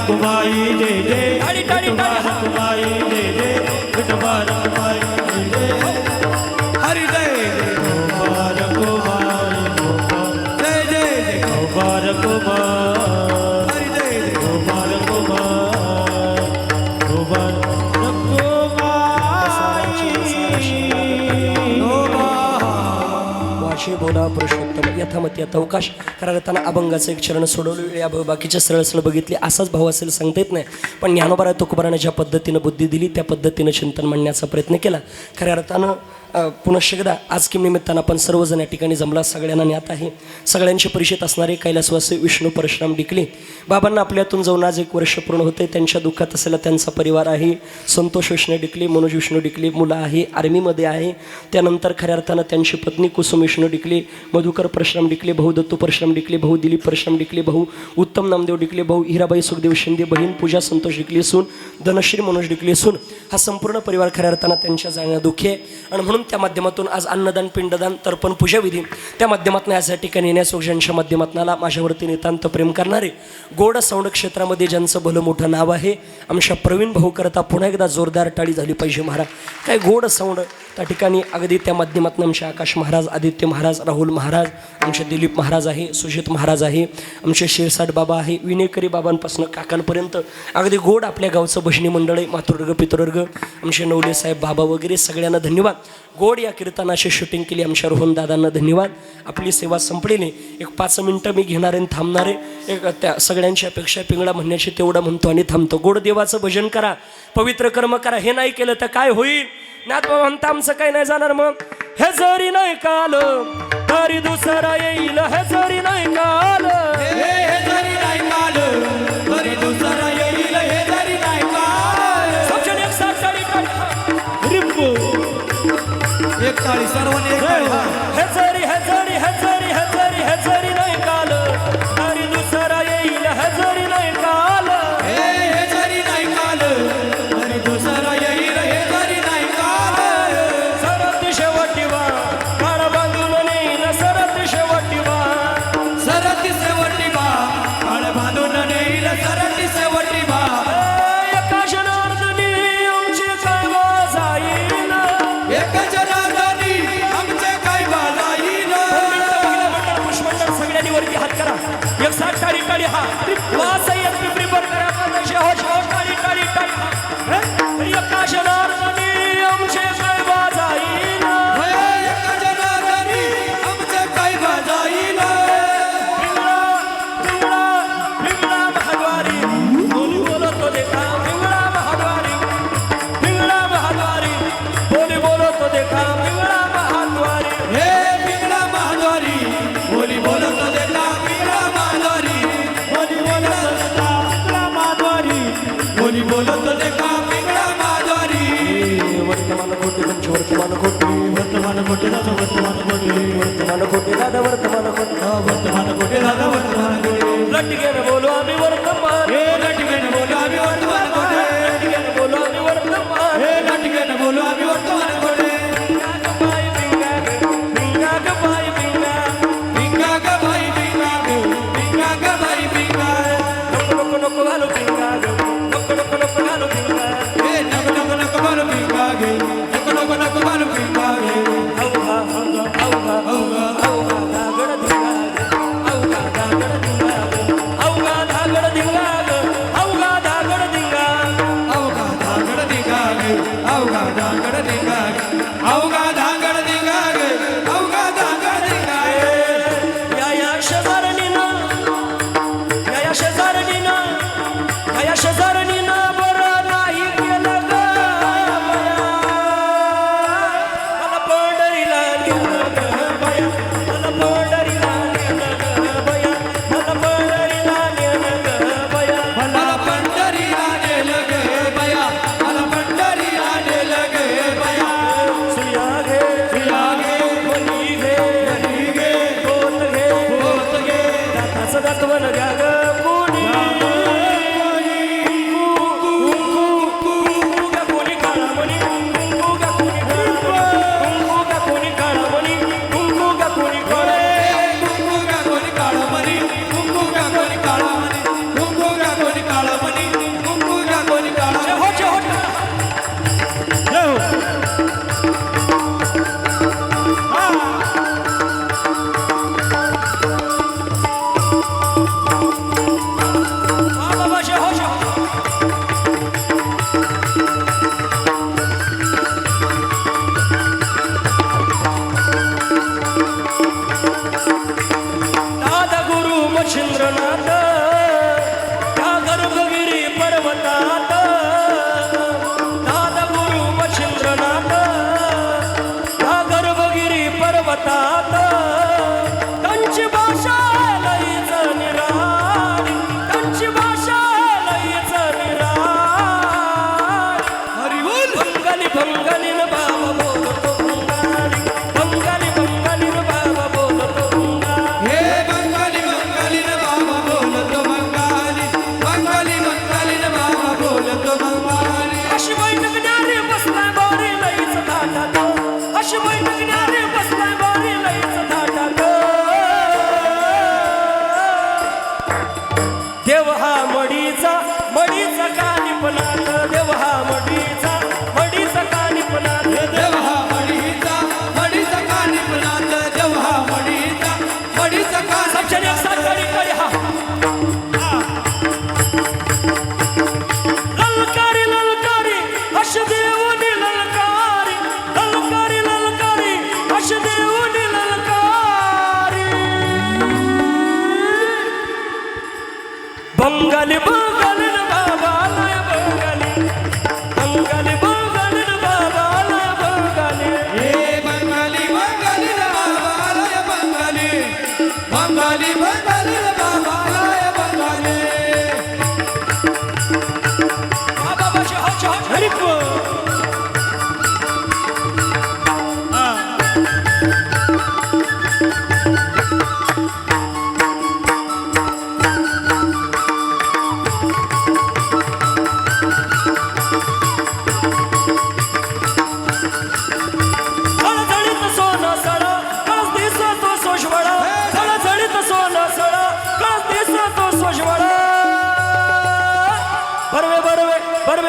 कुमारी जय जय कुमारी जय जय विठुबार कुमारी जय जय हरि जय कुमार कुमारी जय जय कुमार कुमार हरि जय कुमार कुमार कुमार वाशी बोला पुरुषोत्तम यथामती यथावकाश करताना अभंगाचं एक चरण सोडवलं, या बाकीचे सरळ सरळ बघितले. असाच भाव असेल सांगता येत नाही, पण ज्ञानोबा तुकोबाराने ज्या पद्धतीनं बुद्धी दिली त्या पद्धतीनं चिंतन मांडण्याचा प्रयत्न केला. खऱ्या अर्थानं पुनश्च एकदा आज किम निमित्तानं आपण सर्वजण या ठिकाणी जमला, सगळ्यांना ज्ञात आहे, सगळ्यांशी परिचित असणारे कैलासवासी विष्णू परशुराम डिकले बाबांना आपल्यातून जाऊन आज 1 वर्ष पूर्ण होते. त्यांच्या दुःखात असलेला त्यांचा परिवार आहे. संतोष विष्णू डिकले, मनोज विष्णू डिकले, मुलं आहे, आर्मीमध्ये आहे. त्यानंतर खऱ्या अर्थानं त्यांची पत्नी कुसुम विष्णू डिकले, मधुकर परशुराम डिकले, भाऊ दत्तू परशुराम डिकले, भाऊ दिलीप परशुराम डिकले, भाऊ उत्तम नामदेव डिकले, भाऊ हिराबाई सुखदेव शिंदे, बहीण पूजा संतोष डिकले, सून धनश्री मनोज डिकले, सून हा संपूर्ण परिवार खऱ्या अर्थानं त्यांच्या जाण्या दुःखी आहे. आणि म्हणून त्या माध्यमातून आज अन्नदान, पिंडदान, तर्पण, पूजाविधी त्या माध्यमातून आज या ठिकाणी येण्यासोबतच्या माध्यमातून माझ्यावरती नितांत प्रेम करणारे गोड सौंड क्षेत्रामध्ये ज्यांचं भलं मोठं नाव आहे, आमच्या प्रवीण भाऊ करता पुन्हा एकदा जोरदार टाळी झाली पाहिजे. महाराज काय गोड सौंड त्या ठिकाणी अगदी त्या माध्यमातून आमचे आकाश महाराज, आदित्य महाराज, राहुल महाराज, आमचे दिलीप महाराज आहे, सुजित महाराज आहे, आमचे शिरसाट बाबा आहे, विनेकरी बाबांपासून काकांपर्यंत अगदी गोड आपल्या गावचं भजनी मंडळ आहे. मातृवर्ग, पितृवर्ग, आमचे नवले साहेब बाबा वगैरे सगळ्यांना धन्यवाद. गोड या कीर्तनाची शूटिंग केली आमच्या रोहन दादांना धन्यवाद. आपली सेवा संपली नाही, एक 5 मिनटं मी घेणार आहे, थांबणार आहे. एक त्या सगळ्यांच्या अपेक्षा पिंगळा म्हणण्याची तेवढं म्हणतो आणि थांबतो. गोड देवाचं भजन करा, पवित्र कर्म करा. हे नाही केलं तर काय होईल? नाथ बाबा म्हणता आमचं काही नाही जाणार. मग हे जरी नाही काल तरी दुसरा येईल हे जरी नाही काल हे जरी नाही काल तरी दुसरा येईल हे जरी नाही काल सबजण एक साथ ताली काढा रिप्पू एक ताळी सर्वांनी एक ताळी हा. हे जरी हे जरी हे जरी हे जरी हे जरी नाही काल तरी दुसरा येईल हे जरी नाही काल हे जरी नाही काल तरी दुसरा येईल हे जरी नाही काल सरत शेवटी वा काळ बांधून नेईल सरत शेवटी वा सरती शेवटी बा काळ बांधून नेईल सरती शेवटी बा एका जनार्दनी आमची काय जाईल एक जनार्दनी आमचे काय बाजाईल पुष्पमंडळ सगळ्यांनी वरती हात करा एक साथ टाळी टाळी हा वासयत पिपरी बर करा पातशे होश होश टाळी टाळी टाळी हा एका जनार्दनी आमचे काय जाईल एक जनार्दनी आमचे काय बाजाईल पिंगळा पिंगळा पिंगळा महाद्वारी बोली बोलतो देखा पिंगळा महाद्वारी पिंगळा महाद्वारी बोली बोलतो देखा पिंगळा महाद्वारी हे पिंगळा महाद्वारी बोली बोलत देता पिंगळा महाद्वारी बोली बोलत देता पिंगळा महाद्वारी बोली बोलत देता पिंगळा महाद्वारी वर्तमान खोटे तुमची वर्तमान खोटे वर्तमान कोटे दादा वर्तमान कोटे वर्तमान खोटे दादा वर्तमान खोटे वर्तमान कोटे दादा वर्तमान कोटे लटकेन बोलो आम्ही वर्तमान हे लटकेन बोलो आम्ही वर्तमान कोटे लटकेन बोलो आम्ही वर्तमान हे लटकेन बोलो आम्ही वर्तमान कोटे बाई पिंगा पिंगा ग बाई पिंगा पिंगा ग बाई पिंगा पिंगा ग बाई पिंगा नको नको नको घालू पिंगा नको नको नको घालू पिंगा हे नको नको नको बालू पिंगा गे नको नको नको बालू पिंगा गे अवघा अवघा अवघा अवघा धागड धिंगा अवघा धागड धिंगा अवघा धागड धिंगा अवघा धागड धिंगा अवघा धांगड दिगा गे अवघा धांगड दिगा गे अवघा धांगड दिगा गे अवघा धांगड दिगा गे या शेजारणीनं या शेजारणीनं या शेजारणीनं बरं नाही केलं ग मला पंढरीला नेलं ग बया मला पंढरीला नेलं ग बया मला पंढरीला नेलं ग बया मला पंढरीला नेलं गे बया मला पंढरीला नेलं गे बया सुया घे सुया गे मनी घे मनी गे होत घे होत गे दाताचं दातवण घ्या ग कोणी कुंकू गा कोणी काळा मणी कुंकू गा कोणी काळा मणी कुंकू गा कोणी काळा कुंकू गा कोणी काळा मणी कुंकू गा कोणी काळा मणी कुंकू गा कोणी काळा मणी कुंकू गा कोणी काळा दादा गुरु मच्छिंद्रनाथ त्या गर्भगिरी पर्वतात दादा गुरु मच्छिंद्रनाथ त्या गर्भगिरी पर्वतात त्यांची भाषा लईच निराळी त्यांची भाषा लईच निराळी हरी बोल बंगाली बंगालीन बाबा बोलतो बंगाली बंगाली बंगालीन बाबा बोलतो बंगाली हे बंगाली बंगालीन बाबा बोलतो बंगाली बंगाली बंगालीन बाबा बोलतो बंगाली अशी बैठक न्यारी बसलाय बारी लईच थाटात अशी बैठक न्यारी बसलाय बारी लईच थाटात देव हा मडीचा कानिपनात देव हा मडीचा कानिपनात देव हा मडीचा मडीचा कानिपनाथ देव हा मडीचा मडीचा सबजण एक साथ ताली ताली हा ललकारी ललकारी अश देवनी ललकारी ललकारी ललकारी अश देवनी ललकारी बंगाली बंगाली न बाबा लय बंगाली बंगाली बंगाली न बाबा लय बंगाली हे बंगाली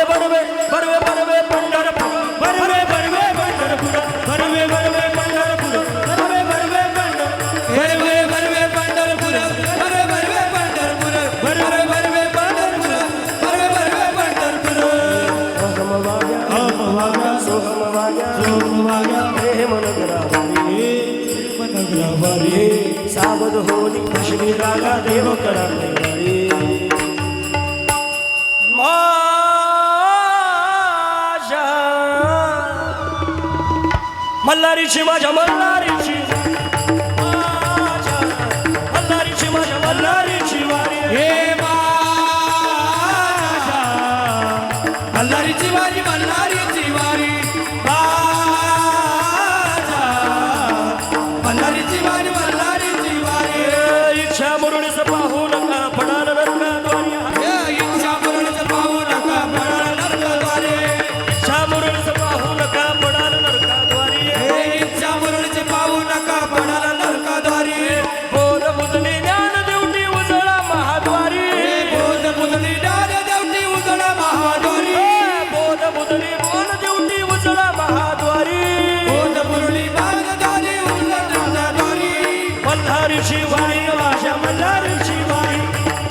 बरवे बरवे बरवे पंढरपूर बरवे बरवे पंढरपूर बरवे बरवे पंढरपूर बरवे बरवे पंढरपूर बरवे बरवे पंढरपूर बरवे बरवे पंढरपूर बरवे बरवे पंढरपूर बरवे बरवे पंढरपूर अहम वाग्या सोहम वाग्या प्रेम नगरावारी नगरावारी सावध होनी श्री रागा देव करा माझ्या मल्हारीची माझ्या मल्हारीची माझ्या मल्हारीची माझ्या मल्हारीची वारी हे माझ्या मल्हारीची वारी मल्हारीची वारी माझ्या मल्हारीची वारी मल्हारीची वारी इच्छा मुरळीच पाहू नका पडाल नरकाद्वारी हे इच्छा मरणच पाहू नका पडाल नरकाद्वारे इच्छा मुरळीच पाहू नका पडाल नरकाद्वारी हे इच्छा मरणच पाहू नका पडाल नरकाद्वारे बोध बुधली ज्ञान देवटी उजळा महाद्वारी बोध बुधली ज्ञान देवटी उजळा महाद्वारी बोध बुधली बोल देवटी उजळा महाद्वारी बोध मुरली बागदारी उजळा नरकाद्वारी मल्हारीची वारी माझ्या मल्हारीची वारी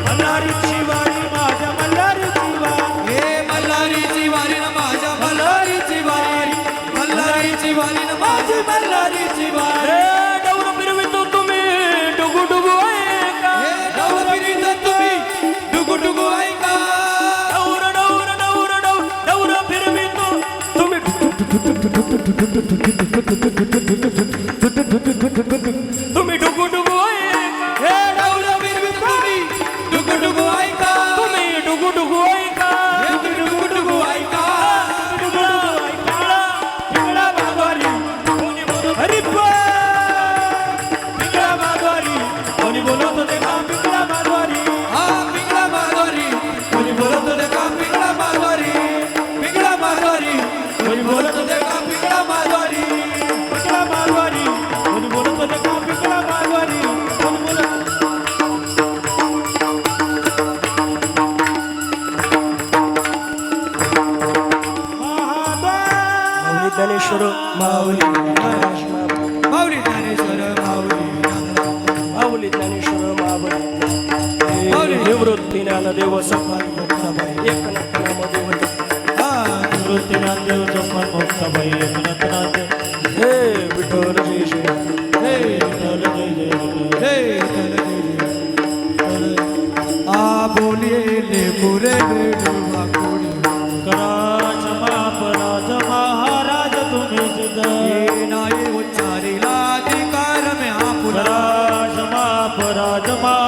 मल्हारीची वारी माझ्या मल्हारीची वारी हे मल्हारीची वारी न माझ्या मल्हारीची वारी मल्हारीची वारी न माझी मल्हारीची वारी रे डौर फिरवितो तुम्ही डुगु डुगु ऐका हे डौरगिरीत तुम्ही डुगु डुगु ऐका डौर डौर डौर डौर डौर फिरवितो तुम्ही तुम्ही डुगु डुगु ऐका हे डौरगिरीत तुम्ही डुगु डुगु ऐका तुम्ही डुगु डुगु ऐका हे तुम्ही डुगु डुगु ऐका पिंगळा माधवारी कोणी बोलत हरी पिंगळा माधवारी कोणी बोलत होते का पिंगळा माधवारी हा पिंगळा माधवारी कोणी बोलत होते का पिंगळा माधवारी पिंगळा माधवारी कोणी बोलत होते का पिंगळा माधवारी पिंगळा माधवारी कोणी बोलत होते का पिंगळा माधवारी कोणी बोलत माऊली ज्ञानेश्वर माऊली माऊली ज्ञानेश्वर माऊली माऊली ज्ञानेश्वर माऊली माऊली. निवृत्ती ज्ञानदेव सफाई मुक्ताबाई एक नटनामध्ये होते हा निवृत्ती ज्ञानदेव सफाई मुक्ताबाई एक नटनामध्ये हे विठ्ठल जय जय हे विठ्ठल जय जय विठ्ठल. हे चल आ बोलिले पुरे बेडवा कोडी कराच महापराज महाराज तुम्हीच जय नाही उच्चारिला अधिकार में हा पुरा कराच महापराज महाराज